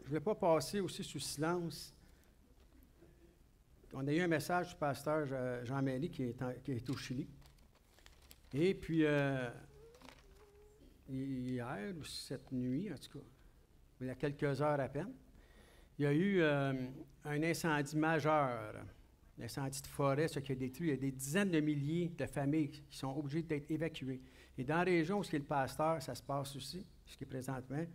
voulais pas passer aussi sous silence. On a eu un message du pasteur Jean-Méry qui est au Chili. Et puis, hier, ou cette nuit, en tout cas, il y a quelques heures à peine, il y a eu un incendie majeur, un incendie de forêt, ce qui a détruit. Il y a des dizaines de milliers de familles qui sont obligées d'être évacuées. Et dans la région où est le pasteur, ça se passe aussi, ce qui est présentement.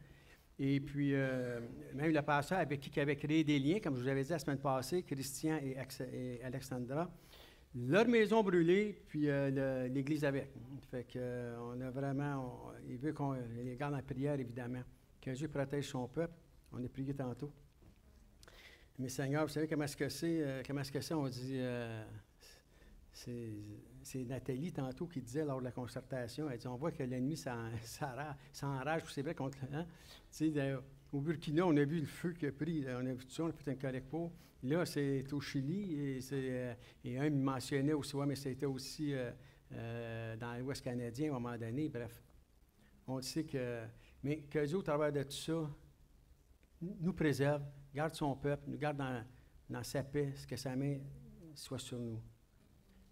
Et puis, même le pasteur avec qui avait créé des liens, comme je vous avais dit la semaine passée, Christian et Alexandra, leur maison brûlée, puis l'église avec. Fait que, on a vraiment, il veut qu'on les garde en prière, évidemment. Que Dieu protège son peuple. On a prié tantôt. Mais Seigneur, vous savez comment est-ce que c'est? On dit, c'est Nathalie tantôt qui disait lors de la concertation, elle dit, on voit que l'ennemi s'enrage, c'est vrai contre... Hein? Tu sais, au Burkina, on a vu le feu qui a pris, on a vu tout ça, on a fait un collecte pour. Là, c'est au Chili, et un me mentionnait aussi, ouais, mais c'était aussi dans l'Ouest canadien à un moment donné, bref. On sait que... Mais que Dieu, au travers de tout ça, nous préserve, garde son peuple, nous garde dans sa paix, ce que sa main soit sur nous.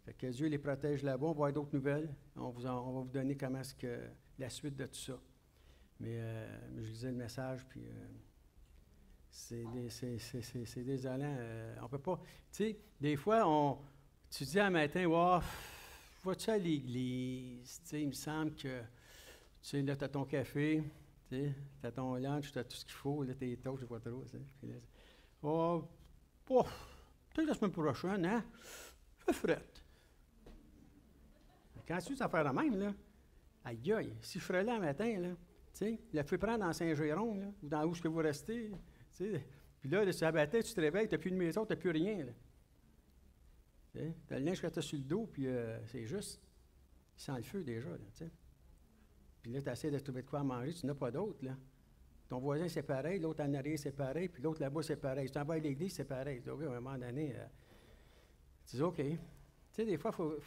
Fait que Dieu les protège là-bas. On va avoir d'autres nouvelles. On va vous donner comment est-ce que la suite de tout ça. Mais je lisais le message, puis c'est désolant. On peut pas... Tu sais, des fois, tu dis un matin, wow, vas-tu à l'église? Tu sais, il me semble que, tu sais, là, tu as ton café, tu as ton lunch, tu as tout ce qu'il faut, là, tes toasts, je vois trop. Puis là, oh, peut-être la semaine prochaine, hein? Fait frette. Quand tu as faire la même, là, aïe aïe, si je ferais là le matin, là, tu sais, le feu prend dans Saint-Géron, là, ou dans où est-ce que vous restez, tu sais, puis là, tu abattais, tu te réveilles, tu n'as plus de maison, tu n'as plus rien, là. Tu as le linge que tu as sur le dos, puis c'est juste, il sent le feu déjà, là, tu sais. Puis là, tu essaies de trouver de quoi à manger, tu n'as pas d'autre, là. Ton voisin, c'est pareil, l'autre en arrière, c'est pareil, puis l'autre là-bas, c'est pareil. Si tu en vas à l'église, c'est pareil. Donc, à un moment donné, tu dis, OK. Tu sais, des fois, il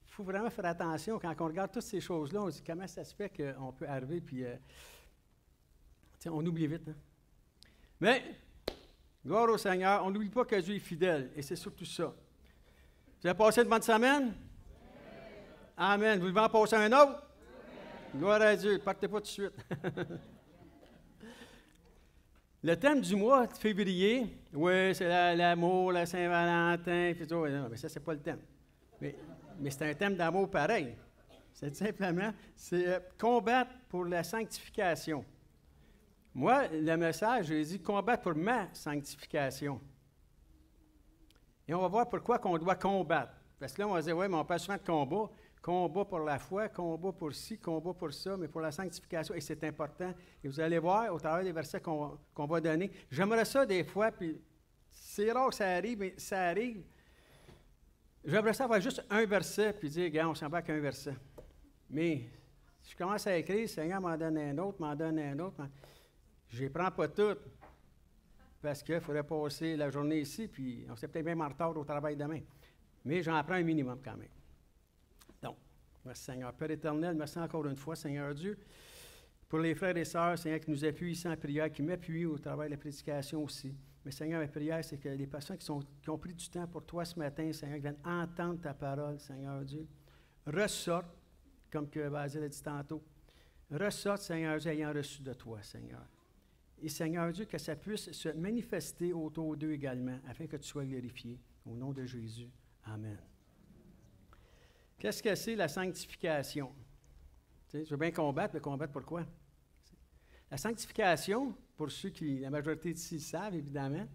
faut vraiment faire attention. Quand on regarde toutes ces choses-là, on se dit, comment ça se fait qu'on peut arriver, puis, on oublie vite. Hein? Mais, gloire au Seigneur, on n'oublie pas que Dieu est fidèle, et c'est surtout ça. Vous avez passé une bonne semaine? Amen. Vous voulez en passer un autre? Gloire à Dieu, partez pas tout de suite. Le thème du mois de février, oui, c'est l'amour, la Saint-Valentin, puis tout. Non, mais ça, c'est pas le thème. Mais c'est un thème d'amour pareil. C'est simplement, c'est combattre pour la sanctification. Moi, le message, j'ai dit combattre pour ma sanctification. Et on va voir pourquoi qu'on doit combattre. Parce que là, on va dire, oui, mais on parle souvent de combat. Combat pour la foi, combat pour ci, combat pour ça, mais pour la sanctification, et c'est important. Et vous allez voir au travers des versets qu'on va donner. J'aimerais ça des fois, puis c'est rare que ça arrive, mais ça arrive. J'aimerais ça avoir juste un verset, puis dire, regarde, on s'en va avec un verset. Mais si je commence à écrire, le Seigneur m'en donne un autre, je ne les prends pas toutes, parce qu'il faudrait passer la journée ici, puis on serait peut-être même en retard au travail demain. Mais j'en prends un minimum quand même. Merci Seigneur. Père éternel, merci encore une fois, Seigneur Dieu, pour les frères et sœurs, Seigneur, qui nous appuient ici en prière, qui m'appuient au travail de la prédication aussi. Mais Seigneur, ma prière, c'est que les personnes qui ont pris du temps pour toi ce matin, Seigneur, qui viennent entendre ta parole, Seigneur Dieu, ressortent, comme que Basile a dit tantôt, ressortent, Seigneur Dieu, ayant reçu de toi, Seigneur. Et Seigneur Dieu, que ça puisse se manifester autour d'eux également, afin que tu sois glorifié. Au nom de Jésus. Amen. Qu'est-ce que c'est la sanctification? Tu sais, je veux bien combattre, mais combattre pourquoi? La sanctification, pour ceux qui, la majorité d'ici le savent, évidemment,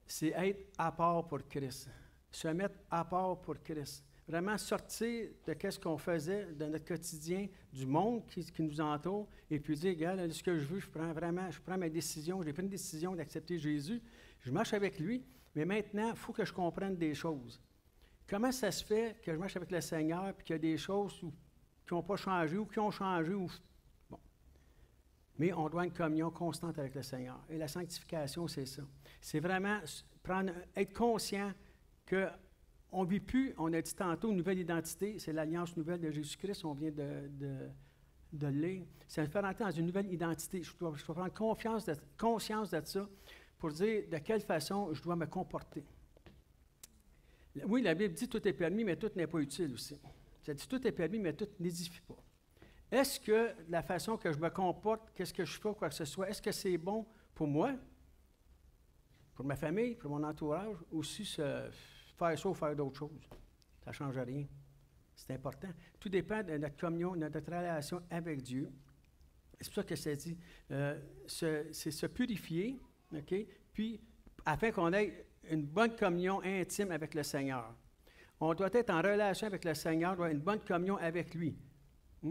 c'est être à part pour Christ. Se mettre à part pour Christ. Vraiment sortir de ce qu'on faisait, de notre quotidien, du monde qui nous entoure, et puis dire, regarde, ce que je veux, je prends ma décision, j'ai pris une décision d'accepter Jésus, je marche avec lui, mais maintenant, il faut que je comprenne des choses. Comment ça se fait que je marche avec le Seigneur et qu'il y a des choses qui n'ont pas changé ou qui ont changé? Bon. Mais on doit une communion constante avec le Seigneur. Et la sanctification, c'est ça. C'est vraiment être conscient qu'on ne vit plus, on a dit tantôt, une nouvelle identité, c'est l'alliance nouvelle de Jésus-Christ. On vient de le lire, ça me fait rentrer dans une nouvelle identité. Je dois prendre conscience de ça pour dire de quelle façon je dois me comporter. Oui, la Bible dit tout est permis, mais tout n'est pas utile aussi. Ça dit tout est permis, mais tout n'édifie pas. Est-ce que la façon que je me comporte, qu'est-ce que je fais, quoi que ce soit, est-ce que c'est bon pour moi, pour ma famille, pour mon entourage, ou si faire ça ou faire d'autres choses? Ça ne change rien. C'est important. Tout dépend de notre communion, de notre relation avec Dieu. C'est pour ça que ça dit, c'est se purifier, OK? Puis, afin qu'on ait une bonne communion intime avec le Seigneur. On doit être en relation avec le Seigneur, on doit avoir une bonne communion avec lui. Tu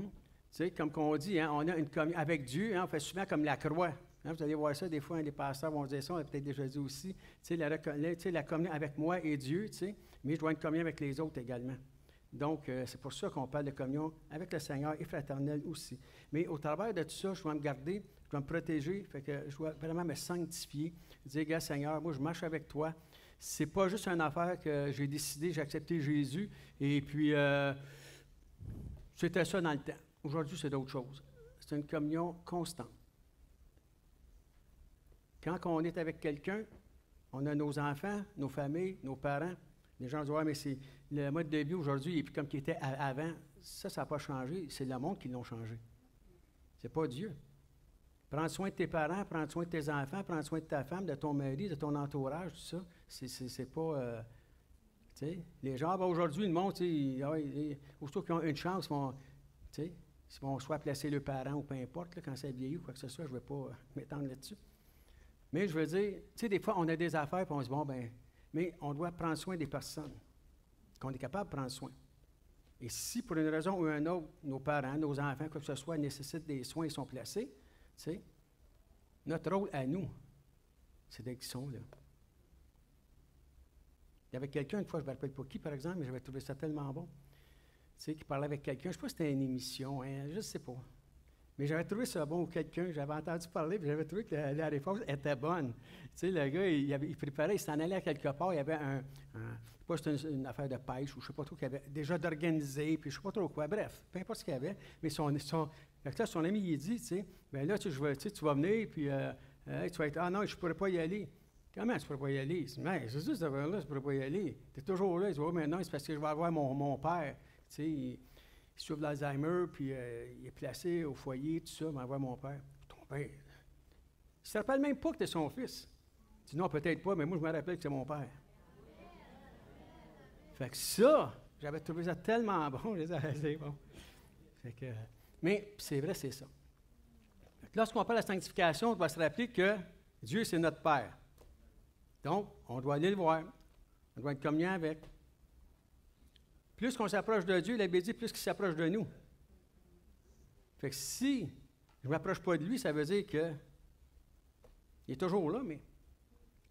sais, comme on dit, hein, on a une communion avec Dieu, hein, on fait souvent comme la croix. Hein, vous allez voir ça, des fois, hein, les pasteurs vont dire ça, on l'a peut-être déjà dit aussi. Tu sais, la communion avec moi et Dieu, tu sais, mais je dois avoir une communion avec les autres également. Donc, c'est pour ça qu'on parle de communion avec le Seigneur et fraternelle aussi. Mais au travers de tout ça, je dois me garder, je dois me protéger, fait que je dois vraiment me sanctifier. Dire, gars, Seigneur, moi, je marche avec toi. C'est pas juste une affaire que j'ai décidé, j'ai accepté Jésus, et puis c'était ça dans le temps. Aujourd'hui, c'est d'autres choses. C'est une communion constante. Quand on est avec quelqu'un, on a nos enfants, nos familles, nos parents. Les gens disent, ouais, mais c'est le mode de vie aujourd'hui, et puis comme qu'il était avant, ça n'a pas changé. C'est le monde qui l'a changé. C'est pas Dieu. Prends soin de tes parents, prends soin de tes enfants, prends soin de ta femme, de ton mari, de ton entourage, tout ça. C'est pas... tu sais, les gens, ben aujourd'hui, le monde, aussitôt qu'ils ont une chance, ils vont soit placer leurs parents ou peu importe, là, quand ça vieillit ou quoi que ce soit, je ne vais pas m'étendre là-dessus. Mais je veux dire, tu sais, des fois, on a des affaires, puis on se dit, bon, ben, mais on doit prendre soin des personnes, qu'on est capable de prendre soin. Et si, pour une raison ou une autre, nos parents, nos enfants, quoi que ce soit, nécessitent des soins et sont placés, tu sais, notre rôle à nous, c'est d'être qui sont là. Il y avait quelqu'un, une fois, je ne me rappelle pas qui, par exemple, mais j'avais trouvé ça tellement bon, tu sais, qui parlait avec quelqu'un, je ne sais pas si c'était une émission, hein, je ne sais pas. Mais j'avais trouvé ça bon, ou quelqu'un, j'avais entendu parler, puis j'avais trouvé que la réponse était bonne. Tu sais, le gars, il préparait, il s'en allait à quelque part, il y avait je ne sais pas si c'était une affaire de pêche, ou je ne sais pas trop, qu'il avait déjà d'organiser, puis je ne sais pas trop quoi, bref, peu importe ce qu'il y avait, mais son ami, il dit, tu sais, bien là, tu vas venir, puis tu vas être, ah non, je ne pourrais pas y aller. Comment tu ne pourrais pas y aller? Mais c'est juste là, je ne pourrais pas y aller. Tu es toujours là, tu dis, oh, mais non, c'est parce que je vais avoir mon père, tu sais, il souffre d'Alzheimer, puis il est placé au foyer, tout ça, il va voir mon père. Ton père, il ne se rappelle même pas que tu es son fils. Tu dis, non, peut-être pas, mais moi, je me rappelle que c'est mon père. Fait que ça, j'avais trouvé ça tellement bon, je disais, c'est bon. Fait que, mais c'est vrai, c'est ça. Lorsqu'on parle de la sanctification, on doit se rappeler que Dieu, c'est notre Père. Donc, on doit aller le voir. On doit être communion avec. Plus qu'on s'approche de Dieu, la Bible dit, plus qu'il s'approche de nous. Fait que si je ne m'approche pas de lui, ça veut dire que il est toujours là, mais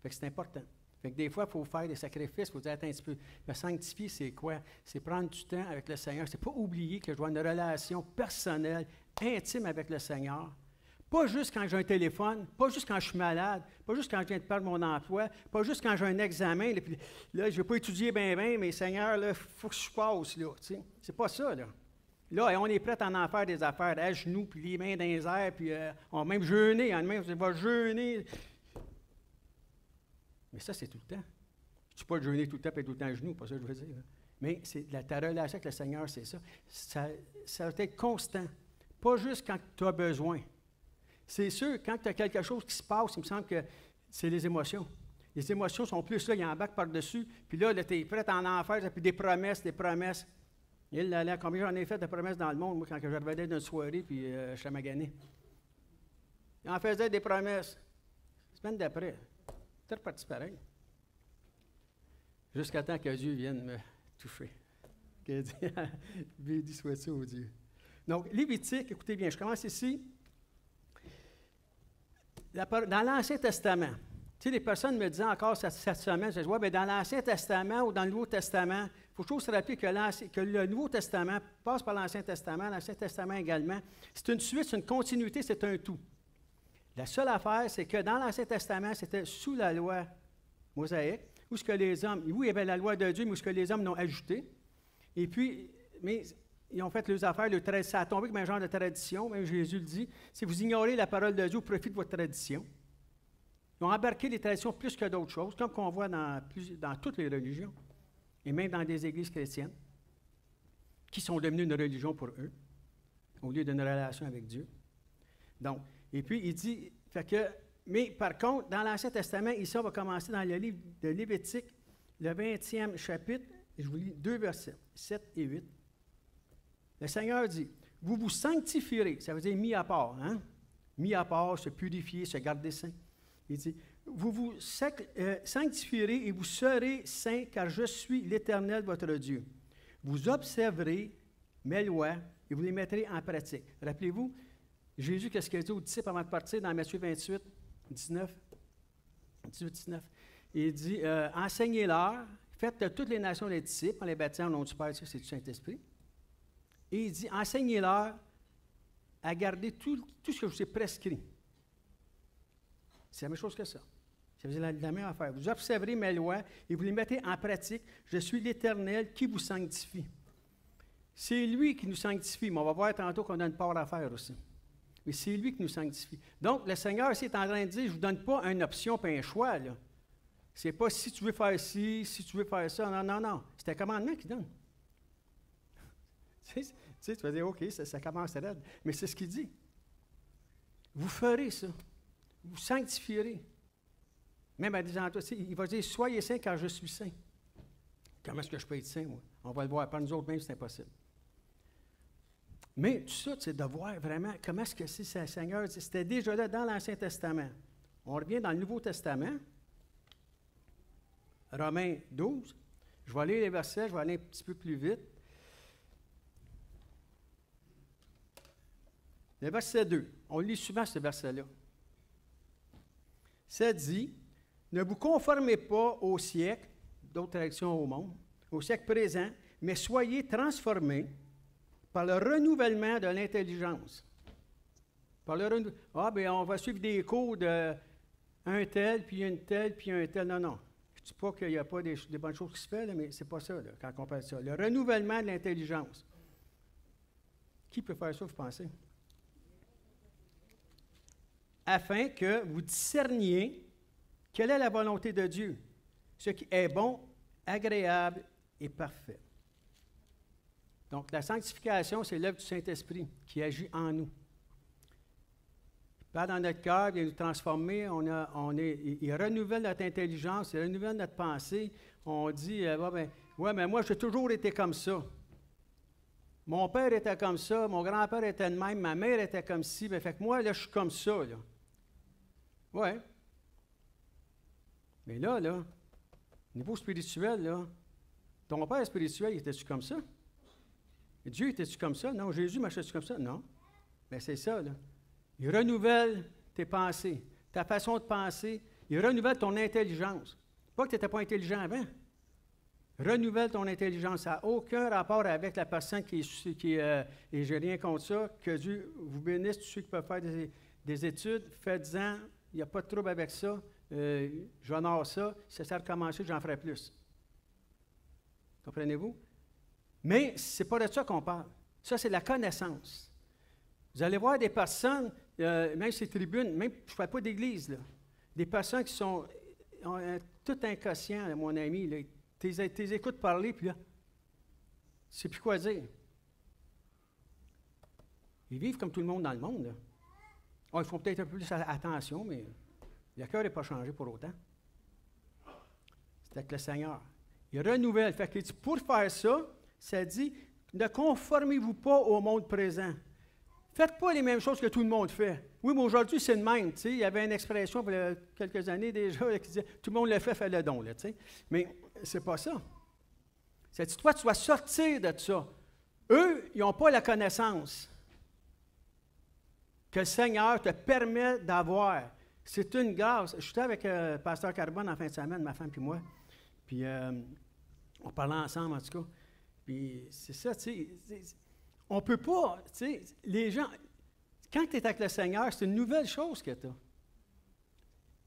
fait que c'est important. Fait que des fois, il faut faire des sacrifices, il faut dire, attends un petit peu, me sanctifier, c'est quoi? C'est prendre du temps avec le Seigneur. C'est pas oublier que je dois avoir une relation personnelle, intime avec le Seigneur. Pas juste quand j'ai un téléphone, pas juste quand je suis malade, pas juste quand je viens de perdre mon emploi, pas juste quand j'ai un examen, là, puis là je ne vais pas étudier bien, mais Seigneur, il faut que je passe, là, tu sais. C'est pas ça, là. Là, on est prêt à en faire des affaires à genoux, puis les mains dans les airs, puis on va même jeûner, on va jeûner. Mais ça, c'est tout le temps. Je ne dis pas de jeûner tout le temps, puis tout le temps à genoux, pas ça que je veux dire. Là. Mais ta relation avec le Seigneur, c'est ça. Ça doit être constant. Pas juste quand tu as besoin. C'est sûr, quand tu as quelque chose qui se passe, il me semble que c'est les émotions. Les émotions sont plus là, il y a un bac par-dessus, puis là tu es prêt à en faire, puis des promesses. Et là, combien j'en ai fait de promesses dans le monde, moi, quand je revenais d'une soirée, puis je suis magané. Il en faisait des promesses. La semaine d'après, c'est reparti pareil. Jusqu'à temps que Dieu vienne me toucher. Que Dieu béni soit ça au Dieu. Donc, Lévitique, écoutez bien, je commence ici. Dans l'Ancien Testament, tu sais, les personnes me disaient encore cette semaine, je dis, ouais, bien, dans l'Ancien Testament ou dans le Nouveau Testament, il faut toujours se rappeler que le Nouveau Testament passe par l'Ancien Testament également. C'est une suite, c'est une continuité, c'est un tout. La seule affaire, c'est que dans l'Ancien Testament, c'était sous la loi mosaïque, où il y avait la loi de Dieu, mais où les hommes l'ont ajouté. Et puis, mais ils ont fait leurs affaires, ça a tombé comme un genre de tradition, même Jésus le dit. Si vous ignorez la parole de Dieu au profit de votre tradition, ils ont embarqué les traditions plus que d'autres choses, comme qu'on voit dans toutes les religions, et même dans des églises chrétiennes, qui sont devenues une religion pour eux, au lieu d'une relation avec Dieu. Donc, et puis il dit, mais par contre, dans l'Ancien Testament, ici on va commencer dans le livre de Lévitique, le 20e chapitre, je vous lis 2 versets, 7 et 8. Le Seigneur dit, vous vous sanctifierez, ça veut dire mis à part, hein? Mis à part, se purifier, se garder saint. Il dit, vous vous sanctifierez et vous serez saints, car je suis l'Éternel, votre Dieu. Vous observerez mes lois et vous les mettrez en pratique. Rappelez-vous, Jésus, qu'est-ce qu'il a dit aux disciples avant de partir dans Matthieu 28, 19? 18, 19. Il dit, enseignez-leur, faites de toutes les nations des disciples, en les baptisant au nom du Père, c'est du Saint-Esprit. Et il dit, enseignez-leur à garder tout ce que je vous ai prescrit. C'est la même chose que ça. Ça veut dire la même affaire. Vous observerez mes lois et vous les mettez en pratique. Je suis l'Éternel qui vous sanctifie. C'est lui qui nous sanctifie, mais on va voir tantôt qu'on a une part à faire aussi. Mais c'est lui qui nous sanctifie. Donc, le Seigneur ici est en train de dire, je ne vous donne pas une option et un choix, là. C'est pas si tu veux faire ci, si tu veux faire ça. Non, non, non. C'est un commandement qu'il donne. Tu vas dire, OK, ça commence à raide. Mais c'est ce qu'il dit. Vous ferez ça. Vous sanctifierez. Même à des endroits, il va dire, soyez saints car je suis saint. Comment est-ce que je peux être saint, moi? On va le voir. Par nous autres, même, c'est impossible. Mais tout ça, c'est de voir vraiment comment est-ce que c'est le Seigneur. C'était déjà là dans l'Ancien Testament. On revient dans le Nouveau Testament. Romains 12. Je vais lire les versets, je vais aller un petit peu plus vite. Le verset 2. On lit souvent ce verset-là. Ça dit, ne vous conformez pas au siècle, d'autres traductions au monde, au siècle présent, mais soyez transformés par le renouvellement de l'intelligence. On va suivre des cours de un tel, puis une telle, puis un tel. Non, non. Je ne dis pas qu'il n'y a pas des bonnes choses qui se font, là, mais ce n'est pas ça, là, quand on parle de ça. Le renouvellement de l'intelligence. Qui peut faire ça, vous pensez? Afin que vous discerniez quelle est la volonté de Dieu, ce qui est bon, agréable et parfait. Donc, la sanctification, c'est l'œuvre du Saint-Esprit qui agit en nous. Il parle dans notre cœur, il vient nous transformer, il renouvelle notre intelligence, il renouvelle notre pensée. On dit, mais moi, j'ai toujours été comme ça. Mon père était comme ça, mon grand-père était de même, ma mère était comme ci, fait que moi, là, je suis comme ça, là. Oui. Mais là, au niveau spirituel, là, ton père spirituel, était-tu comme ça? Dieu, était-tu comme ça? Non. Jésus, marchait-tu comme ça? Non. Mais c'est ça, là. Il renouvelle tes pensées, ta façon de penser. Il renouvelle ton intelligence. Pas que tu n'étais pas intelligent avant. Renouvelle ton intelligence. Ça n'a aucun rapport avec la personne qui et je n'ai rien contre ça. Que Dieu vous bénisse, tous ceux qui peuvent faire des études. Faites-en. Il n'y a pas de trouble avec ça. J'honore ça. Si ça a recommencé, j'en ferai plus. Comprenez-vous? Mais ce n'est pas de ça qu'on parle. Ça, c'est la connaissance. Vous allez voir des personnes, même ces tribunes, même, je ne parle pas d'église, là, des personnes qui sont tout inconscients, là, mon ami, là, tu les écoutes parler, puis là, tu ne sais plus quoi dire. Ils vivent comme tout le monde dans le monde, là. Ils font peut-être un peu plus attention, mais le cœur n'est pas changé pour autant. C'est avec le Seigneur. Il renouvelle. Fait qu'il dit, pour faire ça, ça dit, ne conformez-vous pas au monde présent. Faites pas les mêmes choses que tout le monde fait. Oui, mais aujourd'hui, c'est le même. Il y avait une expression il y a quelques années déjà qui disait, tout le monde le fait, fais le don. Là, mais c'est pas ça. Ça dit, toi, tu dois sortir de ça. Eux, ils n'ont pas la connaissance que le Seigneur te permet d'avoir. C'est une grâce. Je suis avec Pasteur Carbone en fin de semaine, ma femme et moi. Puis, on parlait ensemble, en tout cas. Puis, c'est ça, tu sais. On ne peut pas, tu sais, les gens, quand tu es avec le Seigneur, c'est une nouvelle chose que tu as.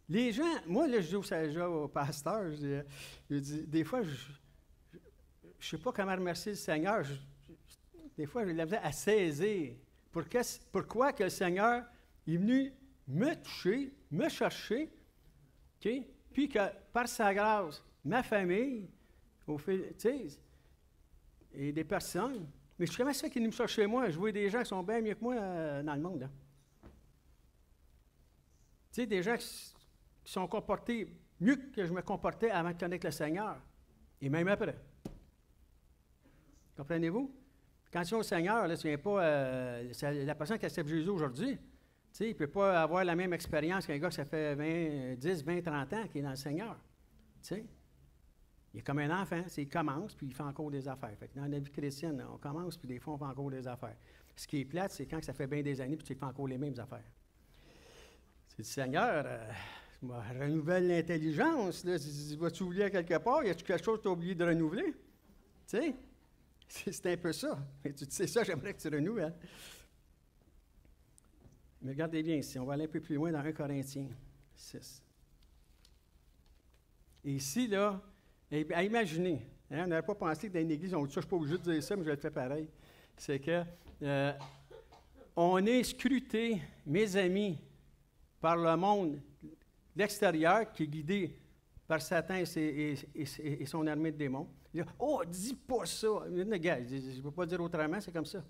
Les gens, moi, là, je dis au pasteur, je dis, des fois, je ne sais pas comment remercier le Seigneur. Des fois, j'ai de la misère à saisir. Pourquoi que le Seigneur est venu me toucher, me chercher, OK? Puis que par sa grâce, ma famille, et des personnes, mais je comment ça qu'il nous cherche chez moi? Je vois des gens qui sont bien mieux que moi dans le monde. Hein? Tu sais, des gens qui sont comportés mieux que je me comportais avant de connaître le Seigneur, et même après. Comprenez-vous? Quand tu es au Seigneur, là, tu viens pas, la personne qui accepte Jésus aujourd'hui, il ne peut pas avoir la même expérience qu'un gars que ça fait 10, 20, 30 ans qui est dans le Seigneur. T'sais? Il est comme un enfant, il commence, puis il fait encore des affaires. Fait que dans la vie chrétienne, on commence, puis des fois, on fait encore des affaires. Ce qui est plate, c'est quand ça fait bien des années, puis tu fais encore les mêmes affaires. C'est le Seigneur, renouvelle l'intelligence. Vas-tu oublier quelque part? Y a-tu quelque chose que tu as oublié de renouveler? Tu sais? C'est un peu ça. Et tu sais ça, j'aimerais que tu renouvelles. Mais regardez bien ici, on va aller un peu plus loin dans 1 Corinthiens 6. Et ici, là, à imaginer, hein, on n'aurait pas pensé que dans une église, on ne suis pas obligé de dire ça, mais je vais le faire pareil. C'est que on est scruté, mes amis, par le monde, l'extérieur, qui est guidé par Satan et son armée de démons. Il dit, oh, dis pas ça. Gars, je ne peux pas dire autrement, c'est comme ça.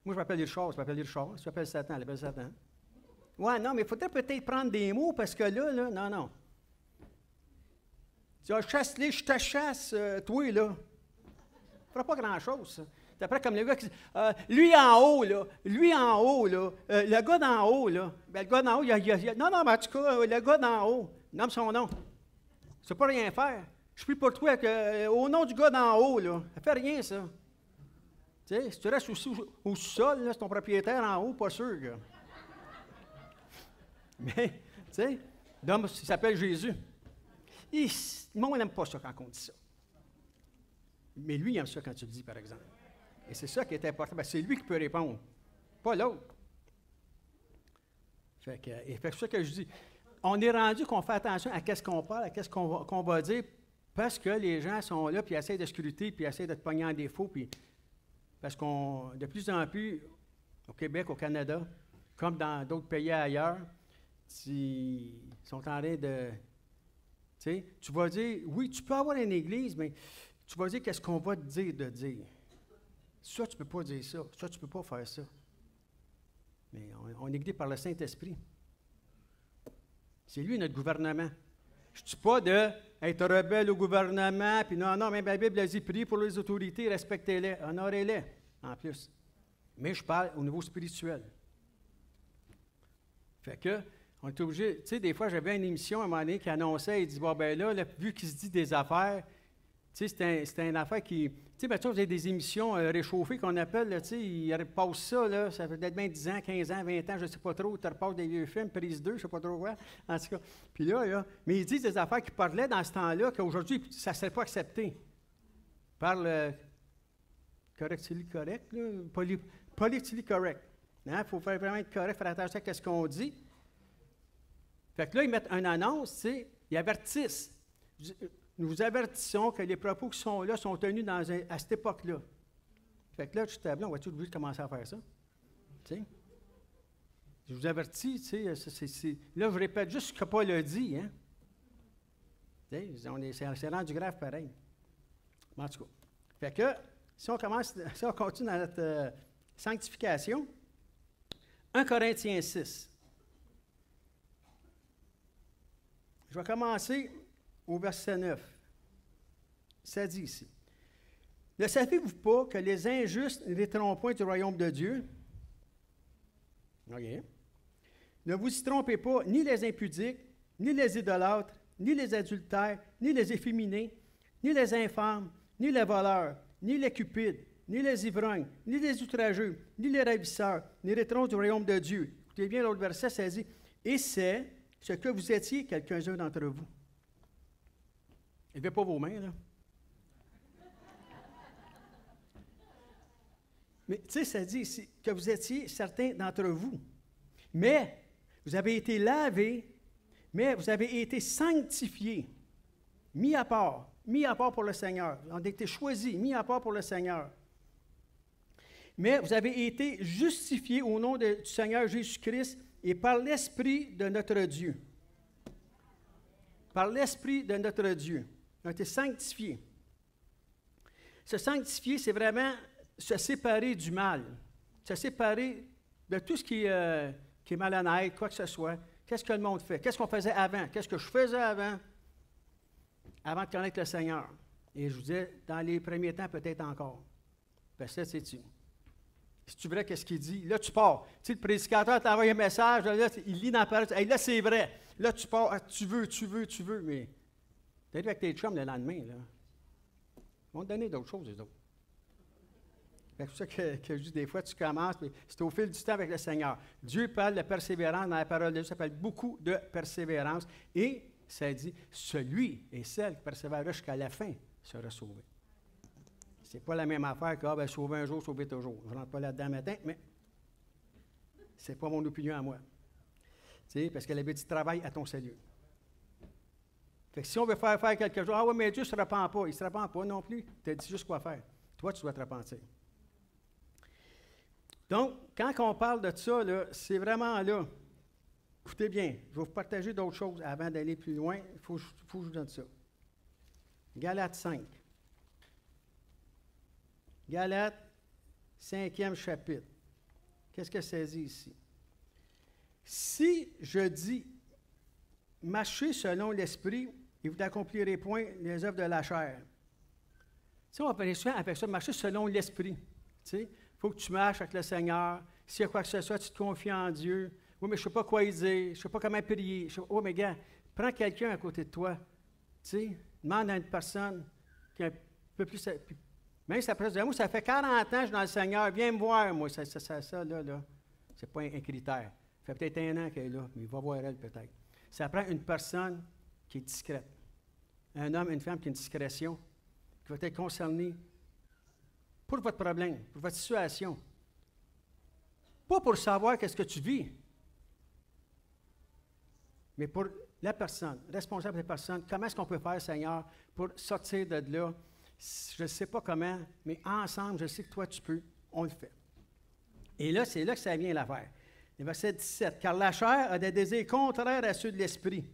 Moi, je m'appelle Richard, je m'appelle Richard. Je m'appelle Satan, elle appelle Satan. Ouais, non, mais il faudrait peut-être prendre des mots parce que là, non. Tu dis, chasse-les, je te chasse, toi, là. Ça ne fera pas grand-chose, ça. C'est après comme le gars qui dit, lui en haut, là, le gars d'en haut, là. Ben, le gars d'en haut, non, mais en tout cas, le gars d'en haut, nomme son nom. Ça ne peut pas rien faire. Je prie pour toi au nom du gars d'en haut, là. Ça ne fait rien, ça. Tu sais, si tu restes aussi au sol, là, c'est ton propriétaire en haut, pas sûr, gars. Mais, tu sais, l'homme, il s'appelle Jésus. Le monde n'aime pas ça quand on dit ça. Mais lui, il aime ça quand tu le dis, par exemple. Et c'est ça qui est important. Ben, c'est lui qui peut répondre, pas l'autre. C'est ça que je dis. On est rendu qu'on fait attention à qu'est-ce qu'on parle, à qu'est-ce qu'on va dire, parce que les gens sont là, puis essaient de scruter, puis essaient de te pogner en défaut, puis parce qu'on, de plus en plus, au Québec, au Canada, comme dans d'autres pays ailleurs, ils sont en train de... Tu sais, tu vas dire, oui, tu peux avoir une église, mais tu vas dire qu'est-ce qu'on va te dire de dire. Ça, tu ne peux pas dire ça. Ça, tu ne peux pas faire ça. Mais on est guidé par le Saint-Esprit. C'est lui notre gouvernement. Je ne dis pas d'être rebelle au gouvernement, puis non, mais la Bible a dit, priez pour les autorités, respectez-les, honorez-les, en plus. Mais je parle au niveau spirituel. Fait que, on est obligé, tu sais, des fois, j'avais une émission à un moment donné qui annonçait, il dit, bon, ben là, vu qu'il se dit des affaires, tu sais, c'était une affaire qui, tu sais, maintenant, vous avez des émissions réchauffées qu'on appelle, là, tu sais, ils repassent ça, là, ça fait peut-être bien 10 ans, 15 ans, 20 ans, je ne sais pas trop, tu repasses des vieux films, prise 2, je ne sais pas trop quoi, en tout cas. Puis là, mais ils disent des affaires qui parlaient dans ce temps-là, qu'aujourd'hui, ça ne serait pas accepté par le correct, là, politically correct. Il faut vraiment être correct, faire attention à ce qu'on dit. Fait que là, ils mettent une annonce, tu sais, ils avertissent. Nous vous avertissons que les propos qui sont là sont tenus à cette époque-là. Fait que là, tu t'ables, on va-tu obligé de commencer à faire ça? Tu sais? Je vous avertis, tu sais, là, je répète juste ce que Paul a dit, hein? Tu sais, c'est rendu grave pareil. En tout cas. Fait que, si on continue dans notre sanctification, 1 Corinthiens 6. Je vais commencer au verset 9. Ça dit ici. Ne savez-vous pas que les injustes n'hériteront point du royaume de Dieu? OK. Ne vous y trompez pas, ni les impudiques, ni les idolâtres, ni les adultères, ni les efféminés, ni les infâmes, ni les voleurs, ni les cupides, ni les ivrognes, ni les outrageux, ni les ravisseurs, n'hériteront du royaume de Dieu. Écoutez bien l'autre verset, ça dit, et c'est ce que vous étiez quelques-uns d'entre vous. Levez pas vos mains, là. Mais, tu sais, ça dit ici que vous étiez certains d'entre vous. Mais, vous avez été lavés, mais vous avez été sanctifiés, mis à part pour le Seigneur. On a été choisis, mis à part pour le Seigneur. mais vous avez été justifiés au nom du Seigneur Jésus-Christ et par l'Esprit de notre Dieu. Par l'Esprit de notre Dieu. On a été sanctifiés. Se sanctifier, c'est vraiment se séparer du mal, se séparer de tout ce qui est malhonnête, quoi que ce soit. Qu'est-ce que le monde fait? Qu'est-ce qu'on faisait avant? Qu'est-ce que je faisais avant de connaître le Seigneur? Et je vous disais, dans les premiers temps, peut-être encore. Parce que sais-tu, si tu vrai qu'est-ce qu'il dit, là, tu pars. Tu sais, le prédicateur t'envoie un message, là, il lit dans la parole, hey, là, c'est vrai. Là, tu pars, ah, tu veux, mais tu es avec tes chums le lendemain, là. Ils vont te donner d'autres choses, les autres. C'est pour ça que je dis des fois, tu commences, mais c'est au fil du temps avec le Seigneur. Dieu parle de persévérance dans la parole de Dieu, ça parle beaucoup de persévérance. Et ça dit, celui et celle qui persévérera jusqu'à la fin sera sauvé. C'est pas la même affaire que sauver un jour, sauver toujours. Je ne rentre pas là-dedans matin, mais c'est pas mon opinion à moi. Tu sais, parce qu'elle avait dit travaille à ton salut. Fait que si on veut faire quelque chose, ah oui, mais Dieu ne se repent pas. Il ne se repent pas non plus. Tu as dit juste quoi faire. Toi, tu dois te repentir. Donc, quand on parle de ça, là, c'est vraiment là. Écoutez bien, je vais vous partager d'autres choses avant d'aller plus loin. Il faut que je vous donne ça. Galates 5. Galates, 5e chapitre. Qu'est-ce que ça dit ici? Si je dis, marchez selon l'esprit, et vous n'accomplirez point les œuvres de la chair. Tu sais, on appelle souvent avec ça, marcher selon l'esprit. Tu sais, il faut que tu marches avec le Seigneur. S'il y a quoi que ce soit, tu te confies en Dieu. Oui, mais je ne sais pas quoi dire, je ne sais pas comment prier. Oh, mais gars, prends quelqu'un à côté de toi. Tu sais, demande à une personne qui est un peu plus. Même si après, moi, ça fait 40 ans que je suis dans le Seigneur, viens me voir, moi, ça là, c'est pas un critère. Ça fait peut-être 1 an qu'elle est là, mais il va voir elle peut-être. Ça prend une personne qui est discrète. Un homme, une femme qui a une discrétion, qui va être concerné pour votre problème, pour votre situation. Pas pour savoir qu'est-ce que tu vis, mais pour la personne, responsable de la personne. Comment est-ce qu'on peut faire, Seigneur, pour sortir de là? Je ne sais pas comment, mais ensemble, je sais que toi, tu peux. On le fait. Et là, c'est là que ça vient l'affaire. Le verset 17. « Car la chair a des désirs contraires à ceux de l'esprit.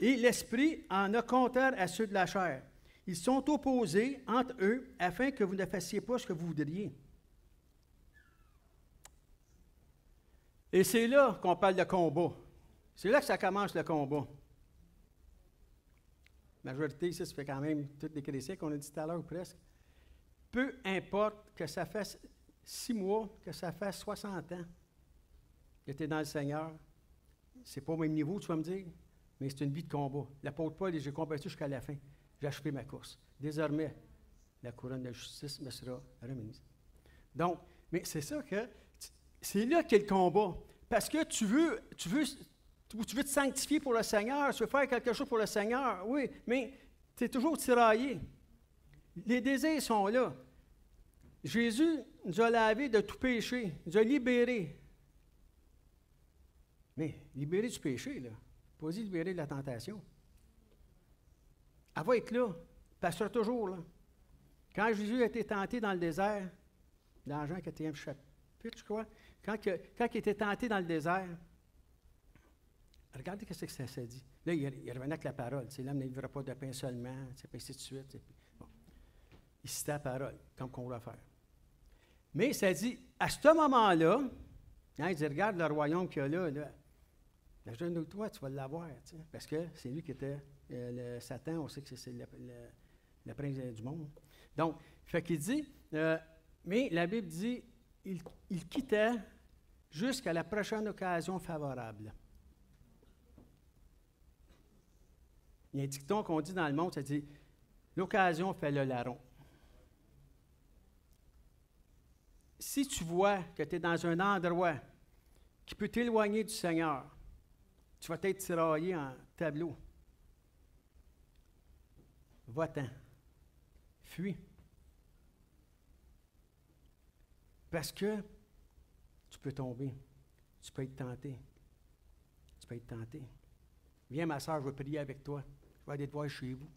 Et l'esprit en a contraire à ceux de la chair. Ils sont opposés entre eux afin que vous ne fassiez pas ce que vous voudriez. » Et c'est là qu'on parle de combat. C'est là que ça commence le combat. La majorité, ici, ça fait quand même tous les chrétiens qu'on a dit tout à l'heure ou presque. Peu importe que ça fasse 6 mois, que ça fasse 60 ans que tu es dans le Seigneur, c'est pas au même niveau, tu vas me dire, mais c'est une vie de combat. L'apôtre Paul dit, j'ai combattu jusqu'à la fin. J'ai achevé ma course. Désormais, la couronne de justice me sera remise. Donc, mais c'est ça que, c'est là qu'est le combat. Parce que tu veux te sanctifier pour le Seigneur, tu veux faire quelque chose pour le Seigneur, oui, mais tu es toujours tiraillé. Les désirs sont là. Jésus nous a lavé de tout péché, nous a libérés. Mais libérés du péché, là, pas dit libérés de la tentation. Elle va être là, elle sera toujours là. Quand Jésus a été tenté dans le désert, dans Jean 4e chapitre, je crois, quand il était tenté dans le désert, regardez ce que ça dit. Là, il revenait avec la parole. L'homme ne vivra pas de pain seulement, ainsi de suite. Bon. Il citait la parole, comme qu'on va faire. Mais ça dit, à ce moment-là, il dit, regarde le royaume qu'il y a là. Le jeune de toi, tu vas l'avoir. Parce que c'est lui qui était le Satan, on sait que c'est le prince du monde. Donc, fait qu'il dit, mais la Bible dit, il quittait jusqu'à la prochaine occasion favorable. Il y a un dicton qu'on dit dans le monde, ça dit « L'occasion fait le larron ». Si tu vois que tu es dans un endroit qui peut t'éloigner du Seigneur, tu vas être tiraillé en tableau. Va-t'en. Fuis. Parce que tu peux tomber. Tu peux être tenté. Tu peux être tenté. Viens, ma soeur, je vais prier avec toi. Je vais aller te voir chez vous.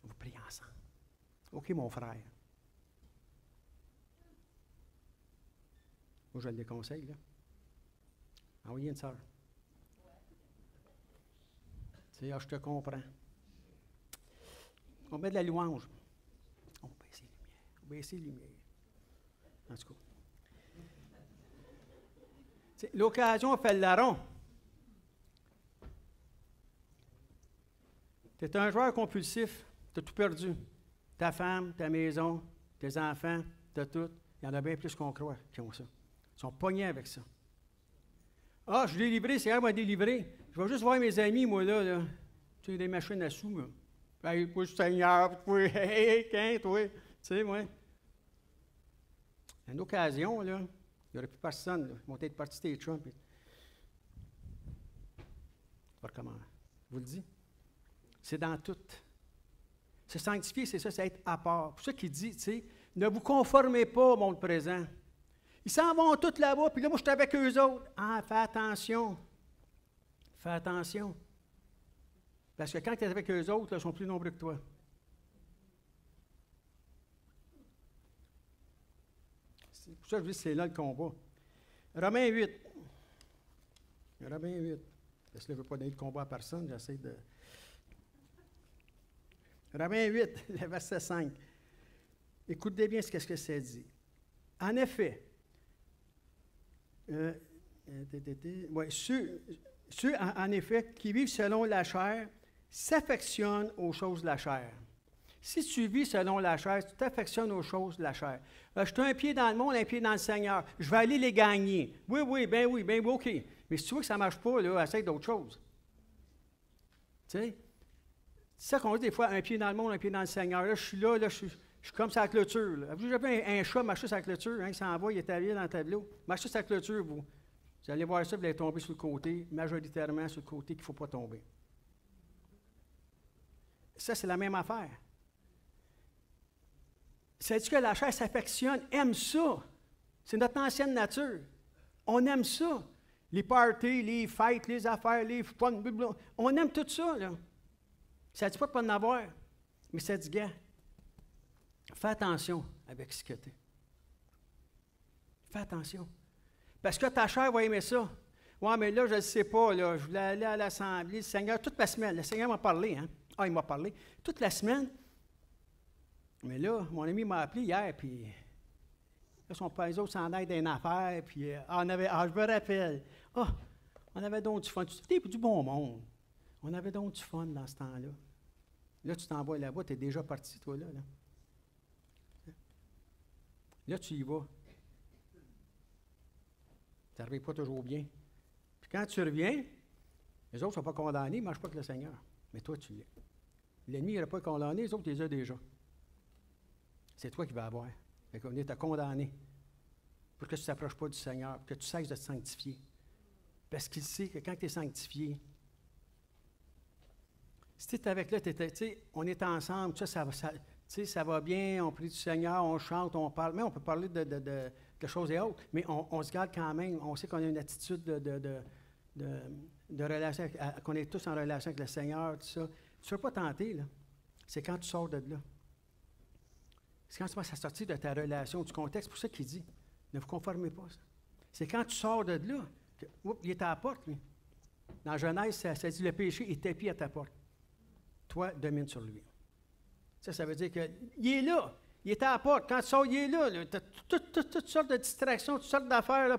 On va prier ensemble. OK, mon frère. Moi, je le déconseille, là. Envoyez une sœur. Tu sais, je te comprends. On met de la louange. On baisse les lumières. On baisse les lumières. En tout cas. L'occasion fait le larron. Tu es un joueur compulsif, tu as tout perdu. Ta femme, ta maison, tes enfants, tu as tout. Il y en a bien plus qu'on croit qui ont ça. Ils sont pognés avec ça. Ah, je l'ai livré, c'est elle m'a délivré. Je vais juste voir mes amis, moi, là. Tu sais, des machines à sous, là. Hey, moi, je suis Seigneur, toi, hey, hey, toi. Tu sais, moi. Une occasion, là. Il n'y aurait plus personne, là. Ils vont être partis des Trump. Comment? Je vous le dis. C'est dans tout. Se sanctifier, c'est ça, c'est être à part. C'est pour ça qu'il dit, tu sais, ne vous conformez pas au monde présent. Ils s'en vont tous là-bas, puis là, moi, je suis avec eux autres. Ah, fais attention. Fais attention. Parce que quand tu es avec eux autres, là, ils sont plus nombreux que toi. C'est pour ça que je dis que c'est là le combat. Romains 8. Romains 8. Parce que là, je ne veux pas donner de combat à personne, j'essaie de... Romains 8, le verset 5. Écoutez bien ce que ça dit. En effet, ceux, en effet, qui vivent selon la chair s'affectionnent aux choses de la chair. Si tu vis selon la chair, tu t'affectionnes aux choses de la chair. Je suis un pied dans le monde, un pied dans le Seigneur. Je vais aller les gagner. Oui, bien oui, OK. Mais si tu vois que ça ne marche pas, là, essaye d'autres choses. Tu sais? C'est ça qu'on dit des fois, un pied dans le monde, un pied dans le Seigneur. Là, je suis là, je suis comme sa clôture. Là. Vous avez un chat marcher sur la clôture, hein, il s'en va, il est habillé dans le tableau. Marchez sur la clôture, vous. Vous allez voir ça, vous allez tomber sur le côté, majoritairement sur le côté qu'il ne faut pas tomber. Ça, c'est la même affaire. C'est-tu que la chair s'affectionne, aime ça? C'est notre ancienne nature. On aime ça. Les parties, les fêtes, les affaires, les fun, on aime tout ça, là. Ça ne dit pas de ne pas en avoir, mais ça dit, gars, fais attention avec ce que tu es. Fais attention. Parce que ta chair va aimer ça. Ouais, mais là, je ne le sais pas, là, je voulais aller à l'Assemblée. Le Seigneur, toute la semaine, le Seigneur m'a parlé, hein? Ah, il m'a parlé. Toute la semaine. Mais là, mon ami m'a appelé hier, puis là, les autres s'en aident d'une affaire, puis je me rappelle. On avait donc du fun. C'était du bon monde. On avait donc du fun dans ce temps-là. Là, tu t'en vas là-bas, tu es déjà parti, toi, là. Là, tu y vas. Tu n'arrives pas toujours bien. Puis quand tu reviens, les autres ne sont pas condamnés, ils ne marchent pas avec le Seigneur. Mais toi, tu l'es. L'ennemi, il n'a pas condamné, les autres, il les a déjà. C'est toi qui vas avoir. Fait qu'on est à condamner pour que tu ne t'approches pas du Seigneur, pour que tu cesses de te sanctifier. Parce qu'il sait que quand tu es sanctifié, si tu es avec là, on est ensemble, ça va bien, on prie du Seigneur, on chante, on parle, mais on peut parler de choses et autres, mais on se garde quand même, on sait qu'on a une attitude de relation, qu'on est tous en relation avec le Seigneur, tout ça. Tu ne vas pas tenter, là. C'est quand tu sors de là. C'est quand tu vas sortir de ta relation, du contexte, c'est pour ça qu'il dit, ne vous conformez pas. C'est quand tu sors de là, il est à la porte, lui. Dans Genèse, ça dit, le péché est tapis à ta porte. Toi, domine sur lui. Ça veut dire qu'il est là. Il est à la porte. Quand tu sors, il est là. Tu as toutes sortes de distractions, toutes sortes d'affaires. Là,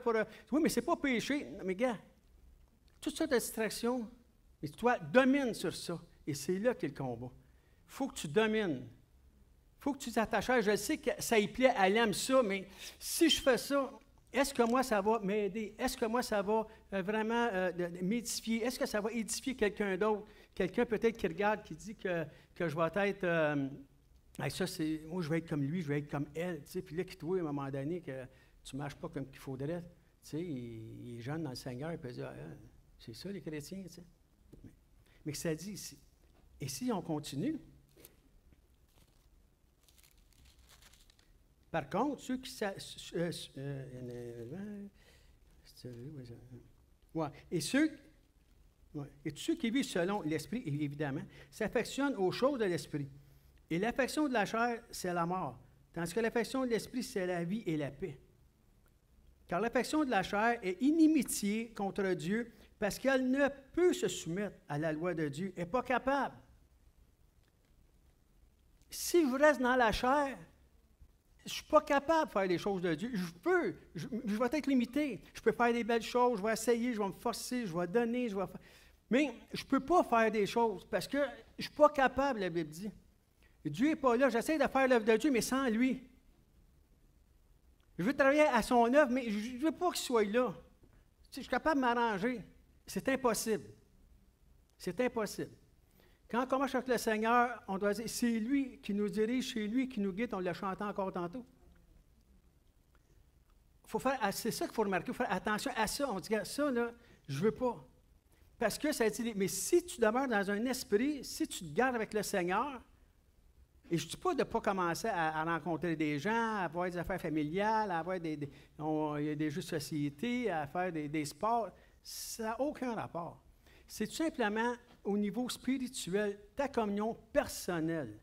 oui, mais ce n'est pas péché. Mais gars, toutes sortes de distractions. Mais toi, domine sur ça. Et c'est là qu'est le combat. Il faut que tu domines. Il faut que tu t'attaches. Je sais que ça y plaît, elle aime ça, mais si je fais ça, est-ce que moi, ça va m'aider? Est-ce que moi, ça va vraiment m'édifier? Est-ce que ça va édifier quelqu'un d'autre? Quelqu'un peut-être qui regarde, qui dit que je vais être... moi, je vais être comme lui, je vais être comme elle. Tu sais, puis là, qui te voit à un moment donné que tu ne marches pas comme qu'il faudrait. Tu sais, il est jeune dans le Seigneur, il peut dire, c'est ça les chrétiens, tu sais. Mais que ça dit ici. Et si on continue... Par contre, ceux qui... Et tous ceux qui vivent selon l'Esprit, évidemment, s'affectionnent aux choses de l'Esprit. Et l'affection de la chair, c'est la mort. Tandis que l'affection de l'Esprit, c'est la vie et la paix. Car l'affection de la chair est inimitié contre Dieu parce qu'elle ne peut se soumettre à la loi de Dieu. Elle n'est pas capable. Si je reste dans la chair, je ne suis pas capable de faire les choses de Dieu. Je vais être limité. Je peux faire des belles choses, je vais essayer, je vais me forcer, je vais donner, je vais faire. Mais je ne peux pas faire des choses parce que je ne suis pas capable, la Bible dit. Dieu n'est pas là. J'essaie de faire l'œuvre de Dieu, mais sans lui. Je veux travailler à son œuvre, mais je ne veux pas qu'il soit là. Je suis capable de m'arranger. C'est impossible. C'est impossible. Quand on marche avec le Seigneur, on doit dire, c'est lui qui nous dirige, c'est lui qui nous guide, on l'a chanté encore tantôt. C'est ça qu'il faut remarquer, il faut faire attention à ça. On dit, ça, là, je ne veux pas. Parce que ça dit, mais si tu demeures dans un esprit, si tu te gardes avec le Seigneur, et je ne dis pas de ne pas commencer à rencontrer des gens, à avoir des affaires familiales, à avoir des jeux de société, à faire des sports, ça n'a aucun rapport. C'est tout simplement au niveau spirituel, ta communion personnelle.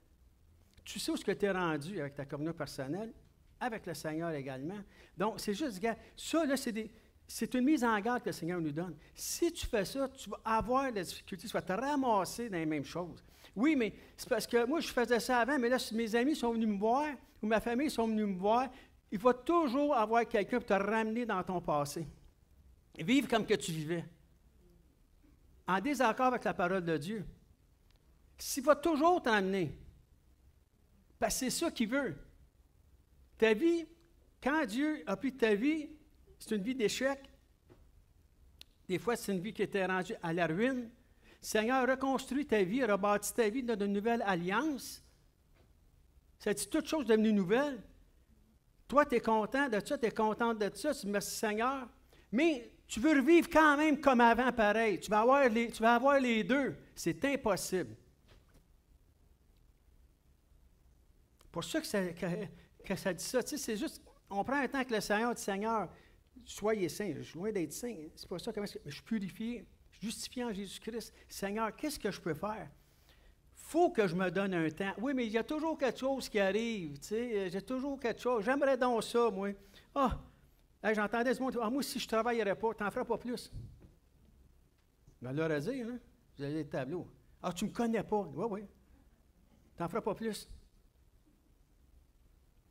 Tu sais où est-ce que tu es rendu avec ta communion personnelle, avec le Seigneur également. Donc, c'est juste, regarde, ça, là, c'est une mise en garde que le Seigneur nous donne. Si tu fais ça, tu vas avoir des difficultés, tu vas te ramasser dans les mêmes choses. Oui, mais c'est parce que moi, je faisais ça avant, mais là, si mes amis sont venus me voir, ou ma famille sont venus me voir, il va toujours avoir quelqu'un pour te ramener dans ton passé. Vivre comme que tu vivais. En désaccord avec la parole de Dieu. S'il va toujours t'emmener, parce que c'est ça qu'il veut. Ta vie, quand Dieu a pris ta vie, c'est une vie d'échec. Des fois, c'est une vie qui était rendue à la ruine. Le Seigneur a reconstruit ta vie, a rebâti ta vie dans une nouvelle alliance. Ça dit toute chose devenue nouvelle. Toi, tu es content de ça, tu es contente de ça, tu dis merci Seigneur. Mais tu veux revivre quand même comme avant, pareil. Tu vas avoir les deux. C'est impossible. Pour ça que ça dit ça. Tu sais, c'est juste, on prend un temps avec le Seigneur, on dit Seigneur, soyez saints. Je suis loin d'être saint. C'est pas ça. Je suis purifié, je suis justifié en Jésus-Christ. Seigneur, qu'est-ce que je peux faire? Il faut que je me donne un temps. Oui, mais il y a toujours quelque chose qui arrive. Tu sais, j'ai toujours quelque chose. J'aimerais donc ça, moi. Ah! Hey, j'entendais ce monde, moi, si je ne travaillerais pas, tu n'en feras pas plus. Ben, leur a dit, hein? Vous avez des tableaux. Ah, tu ne me connais pas. Oui, oui. Tu n'en feras pas plus.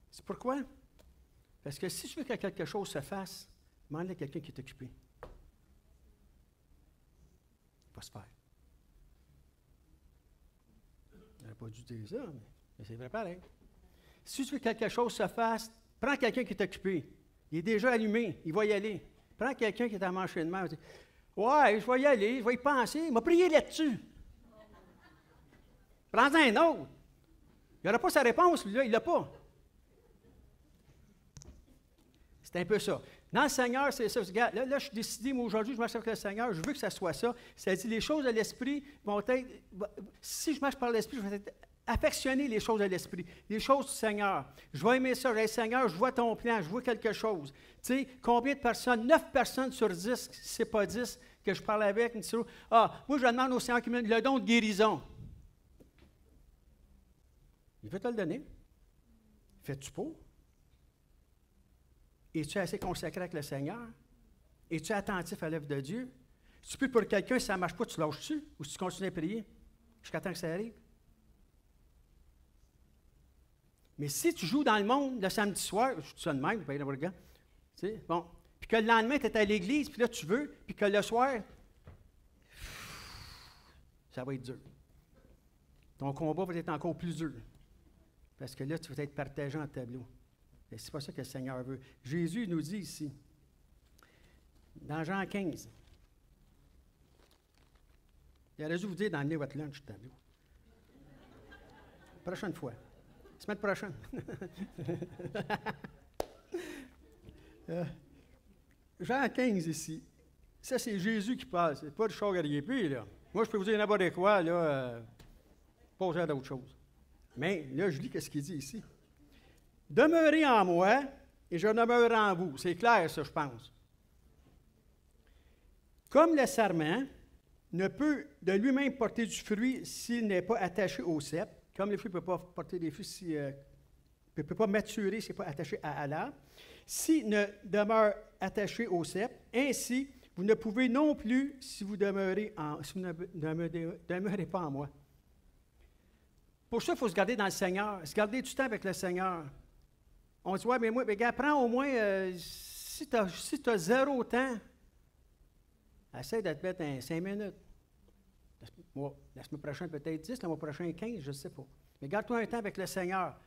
C'est pourquoi? Parce que si tu veux que quelque chose se fasse, demande à quelqu'un qui est occupé. Il va se faire. Je n'aurais pas dû dire ça, mais c'est vrai pareil. Si tu veux que quelque chose se fasse, prends quelqu'un qui est occupé. Il est déjà allumé, il va y aller. Prends quelqu'un qui est à manger de main. Ouais, je vais y aller, je vais y penser. Il m'a prié là-dessus. Prends-en un autre. Il n'aura pas sa réponse, lui-là, il ne l'a pas. C'est un peu ça. Dans le Seigneur, c'est ça. Regarde, là, je suis décidé, moi, aujourd'hui, je marche avec le Seigneur, je veux que ça soit ça. Ça dit, les choses de l'Esprit vont être... Si je marche par l'Esprit, je vais être affectionner les choses de l'Esprit, les choses du Seigneur. Je vais aimer ça. Je vais dire, Seigneur, je vois ton plan, je vois quelque chose. Tu sais, combien de personnes? 9 personnes sur 10, si ce n'est pas 10, que je parle avec, me disent, ah, moi, je demande au Seigneur qui me donne le don de guérison. Il veut te le donner. Fais-tu pour? Es-tu assez consacré avec le Seigneur? Es-tu attentif à l'œuvre de Dieu? Si tu peux pour quelqu'un, si ça ne marche pas, tu lâches-tu? Ou si tu continues à prier jusqu'à temps que ça arrive? Mais si tu joues dans le monde le samedi soir, je dis ça de même, tu sais, bon, puis que le lendemain, tu es à l'église, puis là, tu veux, puis que le soir, ça va être dur. Ton combat va être encore plus dur. Parce que là, tu vas être partagé en tableau. Et c'est pas ça que le Seigneur veut. Jésus nous dit ici, dans Jean 15, il aurait dû vous dire d'emmener votre lunch tableau. Prochaine fois. Semaine prochaine. Jean 15 ici. Ça, c'est Jésus qui parle. C'est pas du char arrière-puis, là. Moi, je peux vous dire n'importe quoi, là. Pas aux d'autre chose. Mais là, je lis ce qu'il dit ici. Demeurez en moi et je demeure en vous. C'est clair, ça, je pense. Comme le sarment ne peut de lui-même porter du fruit s'il n'est pas attaché au cep, comme le fruit ne peut pas porter des fruits, ne peut pas maturer s'il n'est pas attaché à l'arbre, s'ils ne demeurent attachés au sceptre. Ainsi, vous ne pouvez non plus si vous ne demeurez pas en moi. Pour ça, il faut se garder dans le Seigneur, se garder du temps avec le Seigneur. On se dit, ouais, mais moi, regarde, prends au moins, si tu as 0 temps, essaie de te mettre 5 minutes. La semaine prochaine, peut-être 10, le mois prochain, 15, je ne sais pas. Mais garde-toi un temps avec le Seigneur.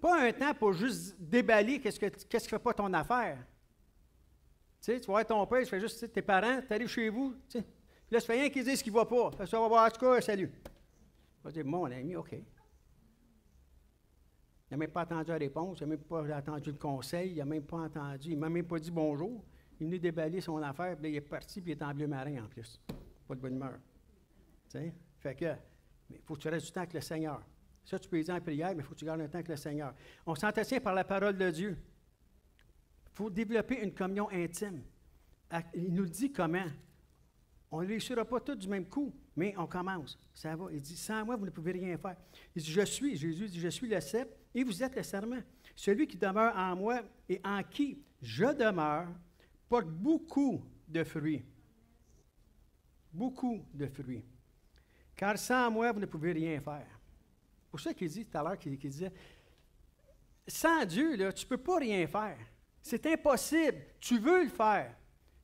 Pas un temps pour juste déballer qu'est-ce qui ne fait pas ton affaire. Tu sais, tu vas voir ton père, tu fais juste, tes parents, tu arrives chez vous, tu sais. Puis là, ça fait rien qu'ils disent ce qui ne va pas. Ça va voir, en tout cas, salut. On va dire, mon ami, OK. Il n'a même pas entendu la réponse, il n'a même pas entendu le conseil, il n'a même pas entendu, il ne m'a même pas dit bonjour. Il est venu déballer son affaire, puis là, il est parti, puis il est en bleu marin en plus. Pas de bonne humeur. Tu sais? Fait que, il faut que tu restes du temps avec le Seigneur. Ça, tu peux le dire en prière, mais il faut que tu gardes un temps avec le Seigneur. On s'entretient par la parole de Dieu. Il faut développer une communion intime. Il nous le dit comment. On ne réussira pas tous du même coup, mais on commence. Ça va. Il dit, sans moi, vous ne pouvez rien faire. Il dit, Jésus dit, je suis le sceptre et vous êtes le serment. Celui qui demeure en moi et en qui je demeure porte beaucoup de fruits. Beaucoup de fruits. Car sans moi, vous ne pouvez rien faire. C'est pour ça qu'il dit tout à l'heure, qu'il disait, sans Dieu, là, tu ne peux pas rien faire. C'est impossible. Tu veux le faire.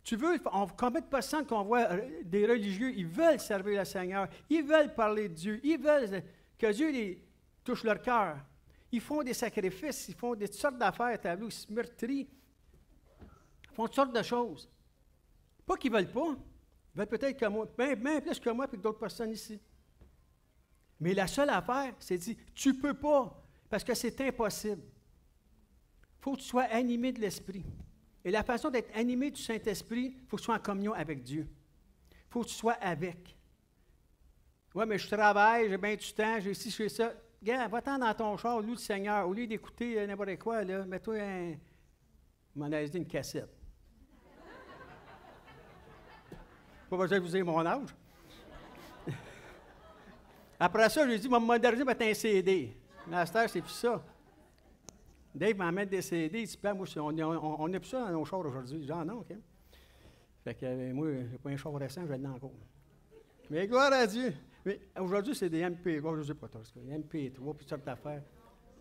Tu veux le faire. Combien de personnes qu'on voit, des religieux, ils veulent servir le Seigneur, ils veulent parler de Dieu, ils veulent que Dieu les touche leur cœur. Ils font des sacrifices, ils font toutes sortes d'affaires, tableaux, ils se meurtrient, ils font toutes sortes de choses. Pas qu'ils ne veulent pas. Ils veulent peut-être que moi, bien plus que moi et que d'autres personnes ici. Mais la seule affaire, c'est de dire, tu ne peux pas, parce que c'est impossible. Il faut que tu sois animé de l'Esprit. Et la façon d'être animé du Saint-Esprit, il faut que tu sois en communion avec Dieu. Il faut que tu sois avec. Oui, mais je travaille, j'ai bien du temps, j'ai ci, j'ai ça. Regarde, va-t'en dans ton char, loue le Seigneur. Au lieu d'écouter n'importe quoi, là, mets-toi une cassette. Pas besoin de vous dire mon âge. Après ça, j'ai dit, je vais me moderniser, mettre un CD. Mais à cette heure, c'est plus ça. Dave va mettre des CD, il dit, moi, on n'a plus ça dans nos chars aujourd'hui. Genre, non, OK. Fait que moi, je n'ai pas un char récent, je vais le encore. Mais gloire à Dieu. Mais aujourd'hui, c'est des MP, je ne sais pas, MP3, puis toutes sortes d'affaires.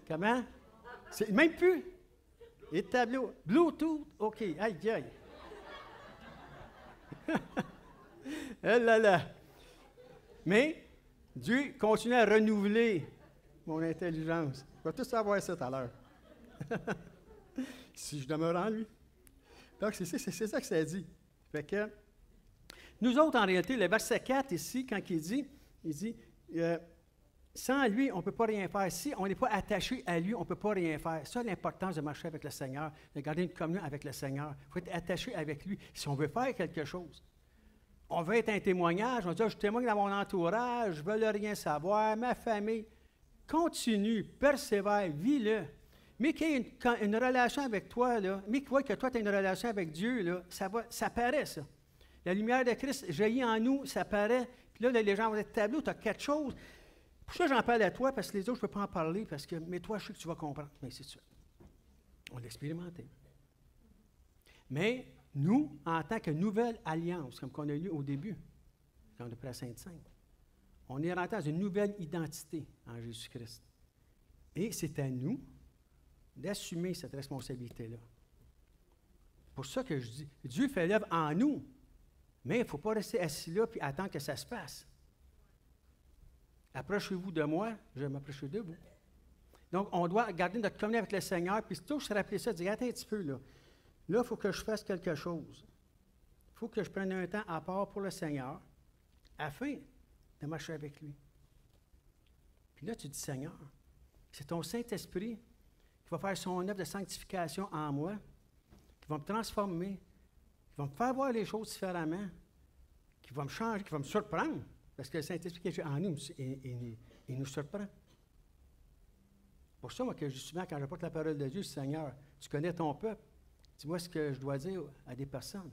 Comment? C'est même plus. Les tableaux. Bluetooth, OK. Aïe, aïe. Eh là là. Mais Dieu continue à renouveler mon intelligence. Je vais tout savoir ça tout à l'heure. Si je demeure en lui. Donc, c'est ça que ça dit. Fait que, nous autres, en réalité, le verset 4 ici, quand il dit, sans lui, on ne peut pas rien faire. Si on n'est pas attaché à lui, on ne peut pas rien faire. Ça, l'importance de marcher avec le Seigneur, de garder une communion avec le Seigneur. Il faut être attaché avec lui si on veut faire quelque chose. On veut être un témoignage, on dit, je témoigne dans mon entourage, je ne veux rien savoir, ma famille. Continue, persévère, vis-le. Mais qu'il y ait une relation avec toi, là, mais qu'il voit que toi, tu as une relation avec Dieu, là, ça paraît, ça. La lumière de Christ jaillit en nous, ça paraît. Puis là, les gens vont être tableau, tu as quelque chose. Pour ça, j'en parle à toi, parce que les autres, je ne peux pas en parler, mais toi, je sais que tu vas comprendre. Mais c'est ça. On l'a expérimenté. Mais nous, en tant que nouvelle alliance, comme qu'on a lu au début, quand on a pris la Sainte-Sainte, on est rentré dans une nouvelle identité en Jésus-Christ. Et c'est à nous d'assumer cette responsabilité-là. C'est pour ça que je dis, Dieu fait l'œuvre en nous, mais il ne faut pas rester assis là et attendre que ça se passe. Approchez-vous de moi, je vais m'approcher de vous. Donc, on doit garder notre communion avec le Seigneur, puis toujours se rappeler ça, dire, attends un petit peu, là, il faut que je fasse quelque chose. Il faut que je prenne un temps à part pour le Seigneur, afin de marcher avec lui. Puis là, tu dis, Seigneur, c'est ton Saint-Esprit qui va faire son œuvre de sanctification en moi, qui va me transformer, qui va me faire voir les choses différemment, qui va me changer, qui va me surprendre, parce que le Saint-Esprit qui est en nous, il nous surprend. Pour ça, moi, que je dis souvent, quand j'apporte la parole de Dieu, Seigneur, tu connais ton peuple, dis-moi ce que je dois dire à des personnes.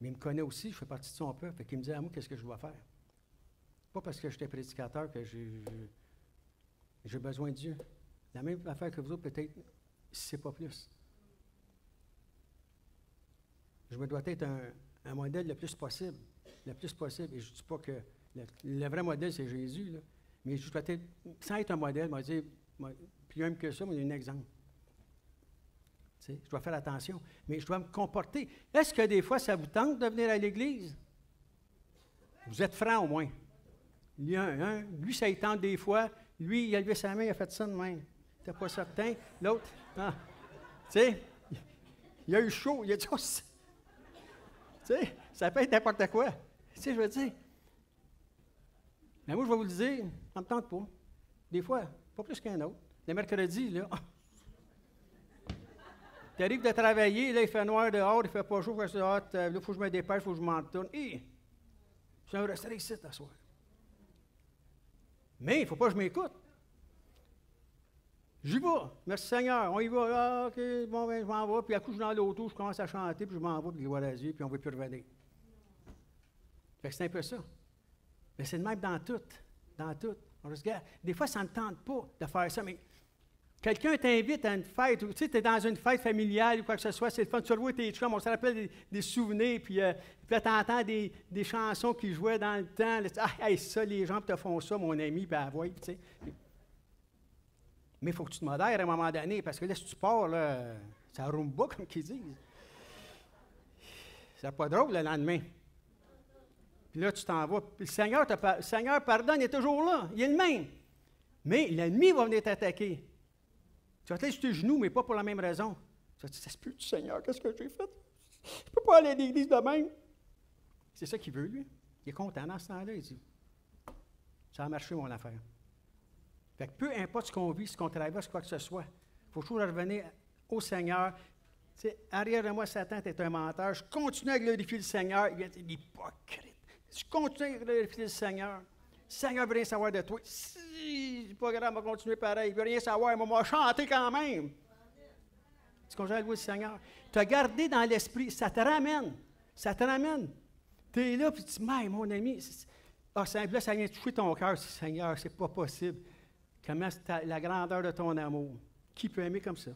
Mais il me connaît aussi, je fais partie de son peuple, fait qu'il me dit à moi qu'est-ce que je dois faire. Pas parce que j'étais prédicateur que j'ai besoin de Dieu. La même affaire que vous autres, peut-être, si ce n'est pas plus. Je me dois être un modèle le plus possible. Le plus possible. Et je ne dis pas que le vrai modèle, c'est Jésus, là. Mais je dois être, sans être un modèle, moi, dire, puis même que ça, moi, il y a un exemple. Tu sais, je dois faire attention. Mais je dois me comporter. Est-ce que des fois, ça vous tente de venir à l'Église? Vous êtes franc au moins. Il y a lui, ça y tente des fois. Lui, il a levé sa main, il a fait ça de même. Tu n'es pas certain. L'autre, tu sais, il a eu chaud. Il a dit, oh, tu sais, ça peut être n'importe quoi. Tu sais, je veux dire. Mais moi, je vais vous le dire, ça ne me tente pas. Des fois, pas plus qu'un autre. Le mercredi, là, tu arrives de travailler, là, il fait noir dehors, il ne fait pas chaud, il fait là, il faut que je me dépêche, il faut que je m'en retourne. Je vais rester ici ce soir. Mais il ne faut pas que je m'écoute. J'y vais. Merci Seigneur. On y va. Ah, OK, bon, ben, je m'en vais. Puis à coup, je suis dans l'auto, je commence à chanter, puis je m'en vais, puis gloire à Dieu, puis on ne veut plus revenir. Fait que c'est un peu ça. Mais c'est le même dans tout. Dans tout. On regarde. Des fois, ça ne tente pas de faire ça, mais quelqu'un t'invite à une fête, tu sais, tu es dans une fête familiale ou quoi que ce soit, c'est le fun. Tu revois tes chums, on se rappelle des souvenirs, puis là, tu entends des chansons qui jouaient dans le temps. Là, hey, ça, les gens te font ça, mon ami, puis tu sais. Mais il faut que tu te modères à un moment donné, parce que là, si tu pars, là, ça rumba, comme qu'ils disent. C'est pas drôle le lendemain. Puis là, tu t'en vas. Puis le Seigneur pardonne, il est toujours là. Il est le même. Mais l'ennemi va venir t'attaquer. Tu vas te laisser sur tes genoux, mais pas pour la même raison. Tu vas te dire, ça se peut-tu, Seigneur, qu'est-ce que j'ai fait? Je ne peux pas aller à l'église de même. C'est ça qu'il veut, lui. Il est content dans ce temps-là. Il dit, ça a marché, mon affaire. Fait que peu importe ce qu'on vit, ce qu'on traverse, quoi que ce soit, il faut toujours revenir au Seigneur. Tu sais, arrière de moi, Satan, tu es un menteur. Je continue à glorifier le Seigneur. Il est hypocrite. Je continue à glorifier le Seigneur. Le Seigneur veut rien savoir de toi. Si, c'est pas grave, on va continuer pareil. Il veut rien savoir, mais on va chanter quand même. Tu continues à louer le Seigneur. Tu as gardé dans l'esprit, ça te ramène. Ça te ramène. Tu es là, puis tu dis, mais mon ami, là, ça vient toucher ton cœur. Seigneur, c'est pas possible. Comment c'est la grandeur de ton amour. Qui peut aimer comme ça?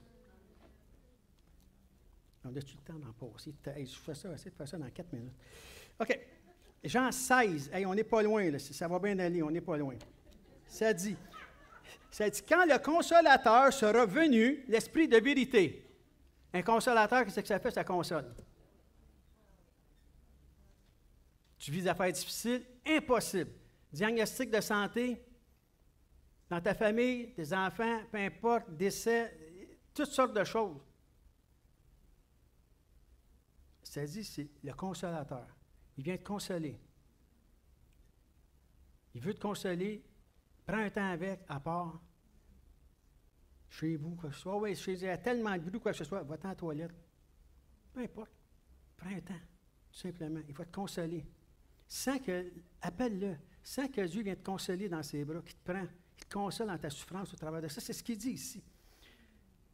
On a-tu le temps d'en passer? Je fais ça, essaie de faire ça dans 4 minutes. OK. Jean 16. Hey, on n'est pas loin, là. Ça va bien aller, on n'est pas loin. Ça dit, quand le consolateur sera venu, l'esprit de vérité. Un consolateur, qu'est-ce que ça fait? Ça console. Tu vis des affaires difficiles? Impossible. Diagnostic de santé, dans ta famille, tes enfants, peu importe, décès, toutes sortes de choses. Ça dit, c'est le consolateur. Il vient te consoler. Il veut te consoler. Prends un temps avec, à part. Chez vous, quoi que ce soit. Oui, chez vous, il y a tellement de bruit, quoi que ce soit. Va-t'en à la toilette. Peu importe. Prends un temps, tout simplement. Il faut te consoler. Appelle-le. Sans que Dieu vienne te consoler dans ses bras, qu'il te prend, qu'il te console dans ta souffrance au travers de ça. C'est ce qu'il dit ici.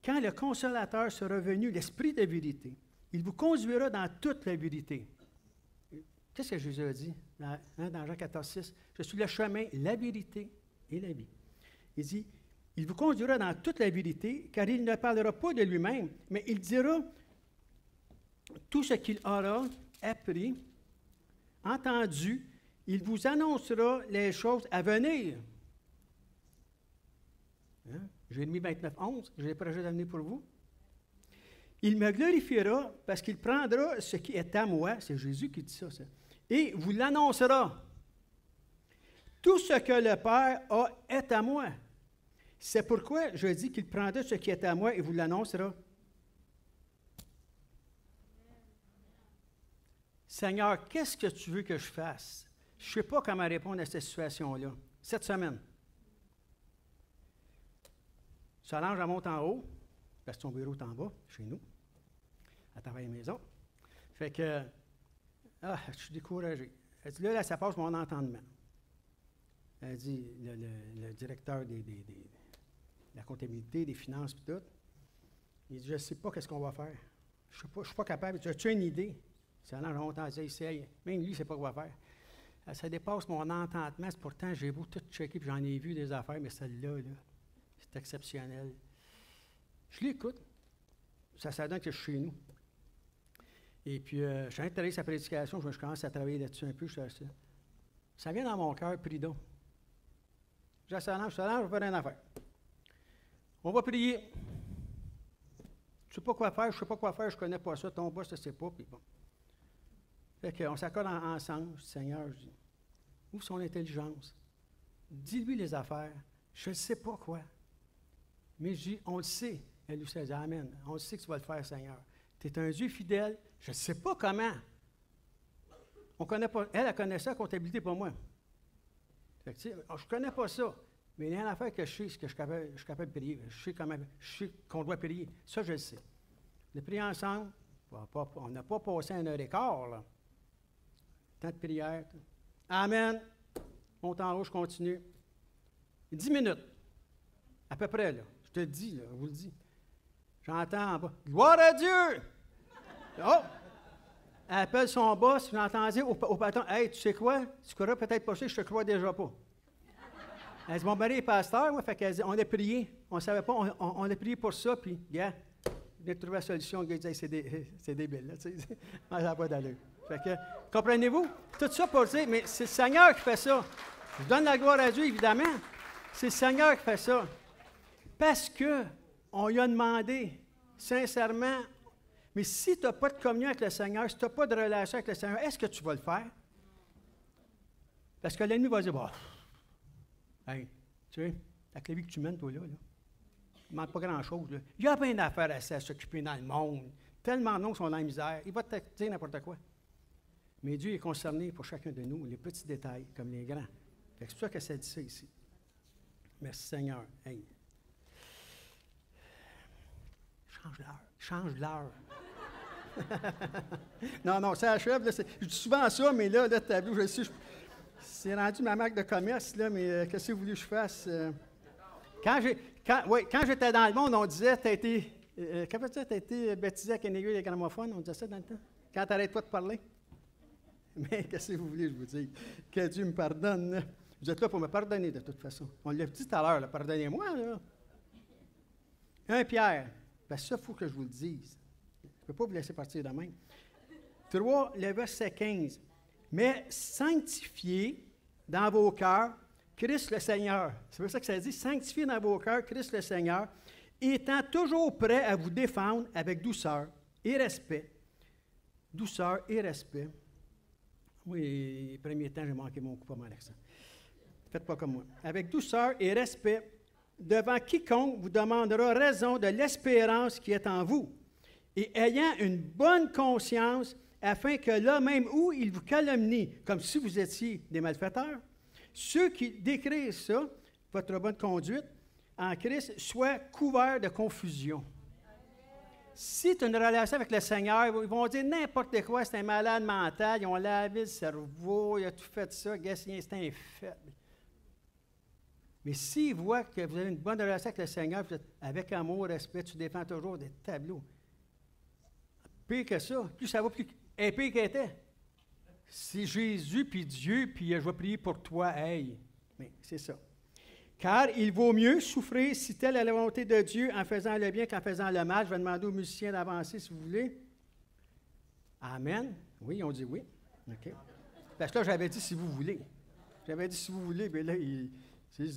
Quand le consolateur sera venu, l'esprit de vérité, il vous conduira dans toute la vérité. Qu'est-ce que Jésus a dit dans Jean 14, 6? Je suis le chemin, la vérité et la vie. Il dit, il vous conduira dans toute la vérité, car il ne parlera pas de lui-même, mais il dira tout ce qu'il aura appris, entendu, il vous annoncera les choses à venir. Hein? Jérémie 29, 11, j'ai des projets d'avenir pour vous. Il me glorifiera parce qu'il prendra ce qui est à moi, c'est Jésus qui dit ça, et vous l'annoncera. Tout ce que le Père a est à moi. C'est pourquoi je dis qu'il prendra ce qui est à moi et vous l'annoncera. Seigneur, qu'est-ce que tu veux que je fasse? Je ne sais pas comment répondre à cette situation-là. Cette semaine. Solange, elle monte en haut, parce que son bureau est en bas, chez nous, à travailler à la maison. Fait que, je suis découragé. Elle dit, là, ça passe mon entendement. Elle dit, le directeur de la comptabilité, des finances, et tout, il dit, je ne sais pas qu'est-ce qu'on va faire. Je ne suis pas capable. Tu as une idée? Solange, elle monte en haut, essaye. Même lui, il ne sait pas quoi faire. Ça dépasse mon entendement. Pourtant, j'ai beau tout checker, puis j'en ai vu des affaires, mais celle-là, là, c'est exceptionnel. Je l'écoute. Ça donne que je suis chez nous. Et puis, je suis intéressé à sa prédication, je commence à travailler là-dessus un peu. Ça vient dans mon cœur, prie donc. Je vais faire une affaire. On va prier. Je ne sais pas quoi faire, je ne connais pas ça, ton boss, je ne sais pas, puis bon. Fait qu'on s'accorde ensemble, je dis, Seigneur, je dis, ouvre son intelligence. Dis-lui les affaires. Je ne sais pas quoi. Mais je dis, on le sait. Elle lui dit, Amen. On le sait que tu vas le faire, Seigneur. Tu es un Dieu fidèle. Je ne sais pas comment. On connaît pas. Elle connaît ça, la comptabilité, pas moi. Fait que, je ne connais pas ça. Mais il y a une affaire que je sais, c'est que je suis capable de prier. Je sais qu'on doit prier. Ça, je le sais. On a prié ensemble. On n'a pas passé 1h15, là. Temps de prière. Amen. Monte en haut, je continue. 10 minutes. À peu près, là. Je te le dis, là, je vous le dis. J'entends en bas. Gloire à Dieu! Oh! Elle appelle son boss, je l'entendais au patron. Hey, tu sais quoi? Tu crois peut-être pas ça, je te crois déjà pas. Elle dit, mon mari est pasteur, moi, fait qu'elle dit, on a prié. On ne savait pas, on a prié pour ça, puis, gars, on a trouvé la solution. Le gars dit, hey, c'est débile, là, tu sais. Ça n'a pas d'allure. Fait que, comprenez-vous? Tout ça pour dire, mais c'est le Seigneur qui fait ça. Je donne la gloire à Dieu, évidemment. C'est le Seigneur qui fait ça. Parce qu'on lui a demandé, sincèrement, mais si tu n'as pas de communion avec le Seigneur, si tu n'as pas de relation avec le Seigneur, est-ce que tu vas le faire? Parce que l'ennemi va dire, bah, hey, tu sais, avec la vie que tu mènes, toi, là, il ne manque pas grand-chose. Là. Il y a plein d'affaires à s'occuper dans le monde. Tellement de noms sont dans la misère. Il va te dire n'importe quoi. Mais Dieu est concerné pour chacun de nous, les petits détails comme les grands. C'est pour ça que ça dit ça ici. Merci Seigneur. Hey. Change l'heure. non, ça achève. Là, je dis souvent ça, mais là tu as vu, je sais, c'est rendu ma marque de commerce, là, mais qu'est-ce que vous voulez que je fasse? Quand j'étais dans le monde, on disait, tu as été baptisé avec une aiguille de gramophone, on disait ça dans le temps? Quand tu n'arrêtes pas de parler? Mais qu'est-ce que vous voulez, je vous dis? Que Dieu me pardonne. Là. Vous êtes là pour me pardonner, de toute façon. On l'a dit tout à l'heure, pardonnez-moi. Là. 1 Pierre. Bien, ça, il faut que je vous le dise. Je ne peux pas vous laisser partir de même. 3, le verset 15. Mais sanctifiez dans vos cœurs Christ le Seigneur. C'est pour ça que ça dit, sanctifiez dans vos cœurs Christ le Seigneur, étant toujours prêt à vous défendre avec douceur et respect. Douceur et respect. Oui, les premiers temps, j'ai manqué mon coup pas mal avec ça. Faites pas comme moi. Avec douceur et respect, devant quiconque vous demandera raison de l'espérance qui est en vous, et ayant une bonne conscience, afin que là même où il vous calomnie, comme si vous étiez des malfaiteurs, ceux qui décrivent ça, votre bonne conduite en Christ, soient couverts de confusion. Si tu as une relation avec le Seigneur, ils vont dire n'importe quoi, c'est un malade mental, ils ont lavé le cerveau, il a tout fait ça, c'est un fait. Mais s'ils voient que vous avez une bonne relation avec le Seigneur, vous êtes avec amour, respect, tu défends toujours des tableaux. Pire que ça, plus ça va, plus épais qu'il était. C'est Jésus, puis Dieu, puis je vais prier pour toi, hey. Mais c'est ça. Car il vaut mieux souffrir si telle est la volonté de Dieu en faisant le bien qu'en faisant le mal. Je vais demander aux musiciens d'avancer si vous voulez. Amen. Oui, on dit oui. OK. Parce que là, j'avais dit si vous voulez. J'avais dit si vous voulez, mais là, il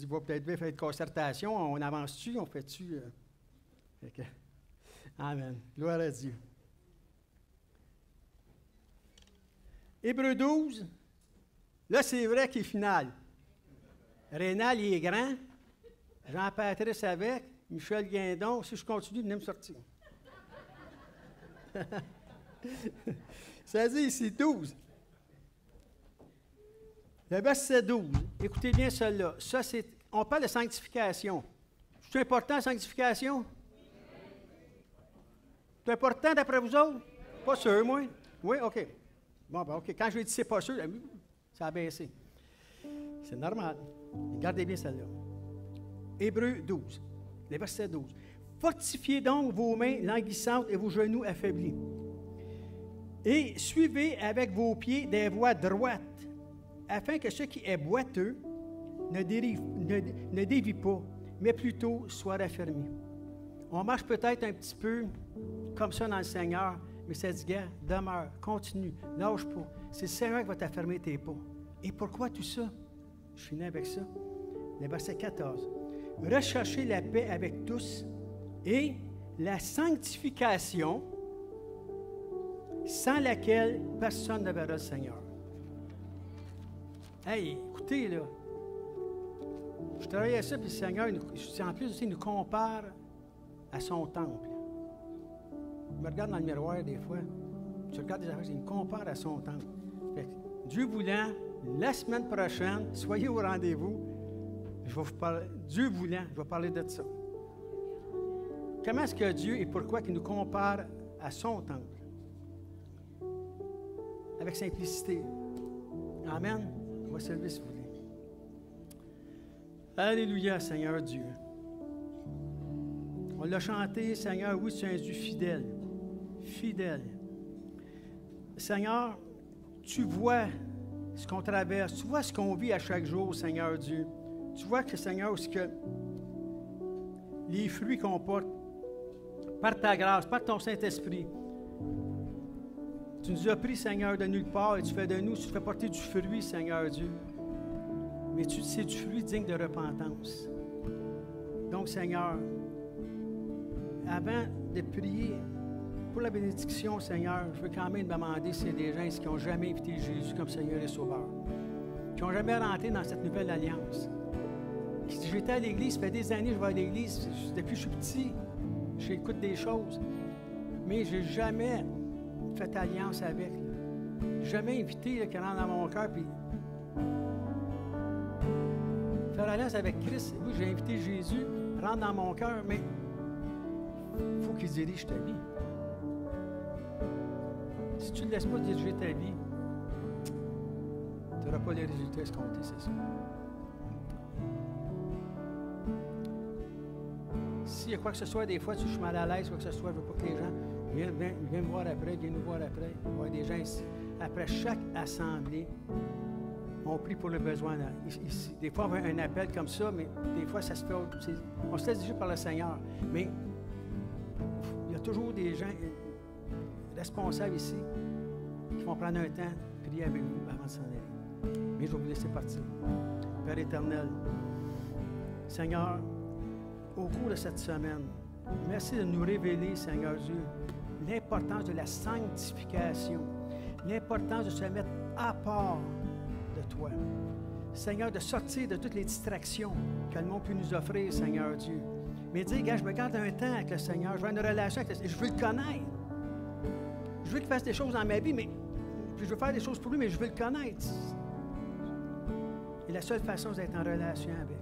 va peut-être bien faire une concertation. On avance-tu, on fait-tu? Okay. Amen. Gloire à Dieu. Hébreux 12. Là, c'est vrai qu'il est final. Rénal, il est grand. Jean-Patrice avec. Michel Guindon. Si je continue, venez me sortir. Ça dit ici 12. Le verset 12. Écoutez bien celle-là. Ça, on parle de sanctification. C'est important, la sanctification? C'est important d'après vous autres? Pas sûr, moi. Oui, OK. Bon, ben, OK. Quand je lui ai dit c'est pas sûr, ça a baissé. C'est normal. Regardez bien celle-là. Hébreux 12, le verset 12. Fortifiez donc vos mains languissantes et vos genoux affaiblis. Et suivez avec vos pieds des voies droites, afin que ce qui est boiteux ne dévie pas, mais plutôt soit raffermi. On marche peut-être un petit peu comme ça dans le Seigneur, Mais ça dit, gars, demeure, continue, lâche pas. C'est le Seigneur qui va t'affermer tes pas. Et pourquoi tout ça? Je finis avec ça. Le verset 14. Recherchez la paix avec tous et la sanctification, sans laquelle personne ne verra le Seigneur. Hey, écoutez, là. Je travaillais à ça, puis le Seigneur, en plus aussi, il nous compare à son temple. Je me regarde dans le miroir des fois. Je regarde des affaires, il nous compare à son temple. Fait que, Dieu voulant, la semaine prochaine, soyez au rendez-vous. Je vais vous parler, Dieu voulant, je vais parler de ça. Comment est-ce que Dieu et pourquoi il nous compare à son temple? Avec simplicité. Amen. On va se lever si vous voulez. Alléluia, Seigneur Dieu. On l'a chanté, Seigneur, oui, tu es un Dieu fidèle. Fidèle. Seigneur, tu vois ce qu'on traverse, tu vois ce qu'on vit à chaque jour, Seigneur Dieu. Tu vois que, Seigneur, ce que les fruits qu'on porte, par ta grâce, par ton Saint-Esprit, tu nous as pris, Seigneur, de nulle part et tu fais de nous, tu fais porter du fruit, Seigneur Dieu. Mais c'est du fruit digne de repentance. Donc, Seigneur, avant de prier pour la bénédiction, Seigneur, je veux quand même demander si des gens qui n'ont jamais invité Jésus comme Seigneur et Sauveur, qui n'ont jamais rentré dans cette nouvelle alliance. J'étais à l'Église, ça fait des années que je vais à l'Église, depuis que je suis petit, j'écoute des choses, mais je n'ai jamais fait alliance avec. Jamais invité qui rentre dans mon cœur, puis faire alliance avec Christ. Oui, j'ai invité Jésus, rentre dans mon cœur, mais il faut qu'il dirige ta vie. Si tu ne laisses pas diriger ta vie, tu n'auras pas les résultats escomptés, c'est ça. S'il y a quoi que ce soit, des fois, si je suis mal à l'aise, quoi que ce soit, je ne veux pas que les gens viennent me voir après, viennent nous voir après. Il va y avoir des gens ici. Après chaque assemblée, on prie pour le besoin. Ici. Des fois, on a un appel comme ça, mais des fois, ça se fait. On se laisse diriger par le Seigneur. Mais il y a toujours des gens responsables ici qui vont prendre un temps, prier avec vous avant de s'en aller. Mais je vais vous laisser partir. Père éternel, Seigneur, au cours de cette semaine, merci de nous révéler, Seigneur Dieu, l'importance de la sanctification, l'importance de se mettre à part de toi. Seigneur, de sortir de toutes les distractions que le monde peut nous offrir, Seigneur Dieu. Mais dire, gars, je me garde un temps avec le Seigneur, je veux une relation avec le Seigneur, je veux le connaître. Je veux qu'il fasse des choses dans ma vie, mais je veux faire des choses pour lui, mais je veux le connaître. Et la seule façon, c'est d'être en relation avec.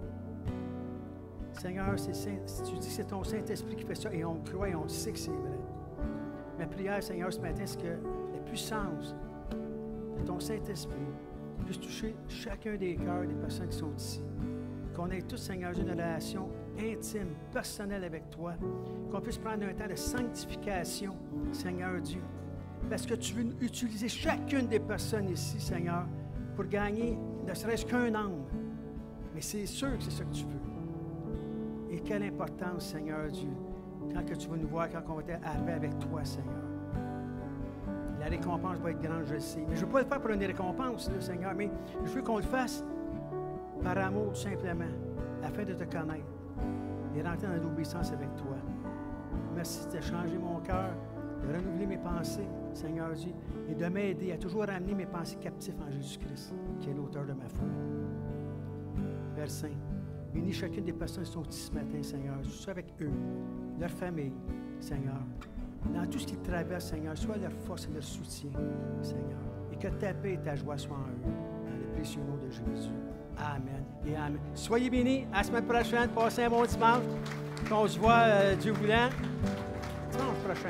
Seigneur, si tu dis que c'est ton Saint-Esprit qui fait ça, et on le croit et on sait que c'est vrai. Ma prière, Seigneur, ce matin, c'est que la puissance de ton Saint-Esprit puisse toucher chacun des cœurs des personnes qui sont ici. Qu'on ait tous, Seigneur, une relation intime, personnelle avec toi. Qu'on puisse prendre un temps de sanctification, Seigneur Dieu. Parce que tu veux utiliser chacune des personnes ici, Seigneur, pour gagner ne serait-ce qu'un âme. Mais c'est sûr que c'est ça que tu veux. Et quelle importance, Seigneur Dieu, quand que tu vas nous voir, quand on va arriver avec toi, Seigneur. La récompense va être grande, je le sais. Mais je ne veux pas le faire pour une récompense, là, Seigneur, mais je veux qu'on le fasse par amour, tout simplement, afin de te connaître et rentrer dans l'obéissance avec toi. Merci de changer mon cœur, de renouveler mes pensées, Seigneur Dieu, et de m'aider à toujours ramener mes pensées captives en Jésus-Christ, qui est l'auteur de ma foi. Père Saint, bénis chacune des personnes qui sont ici ce matin, Seigneur. Je suis avec eux, leur famille, Seigneur. Dans tout ce qu'ils traversent, Seigneur, sois leur force et leur soutien, Seigneur. Et que ta paix et ta joie soient en eux, dans le précieux nom de Jésus. Amen et amen. Soyez bénis. À la semaine prochaine. Passez un bon dimanche. On se voit, Dieu voulant, dimanche prochain.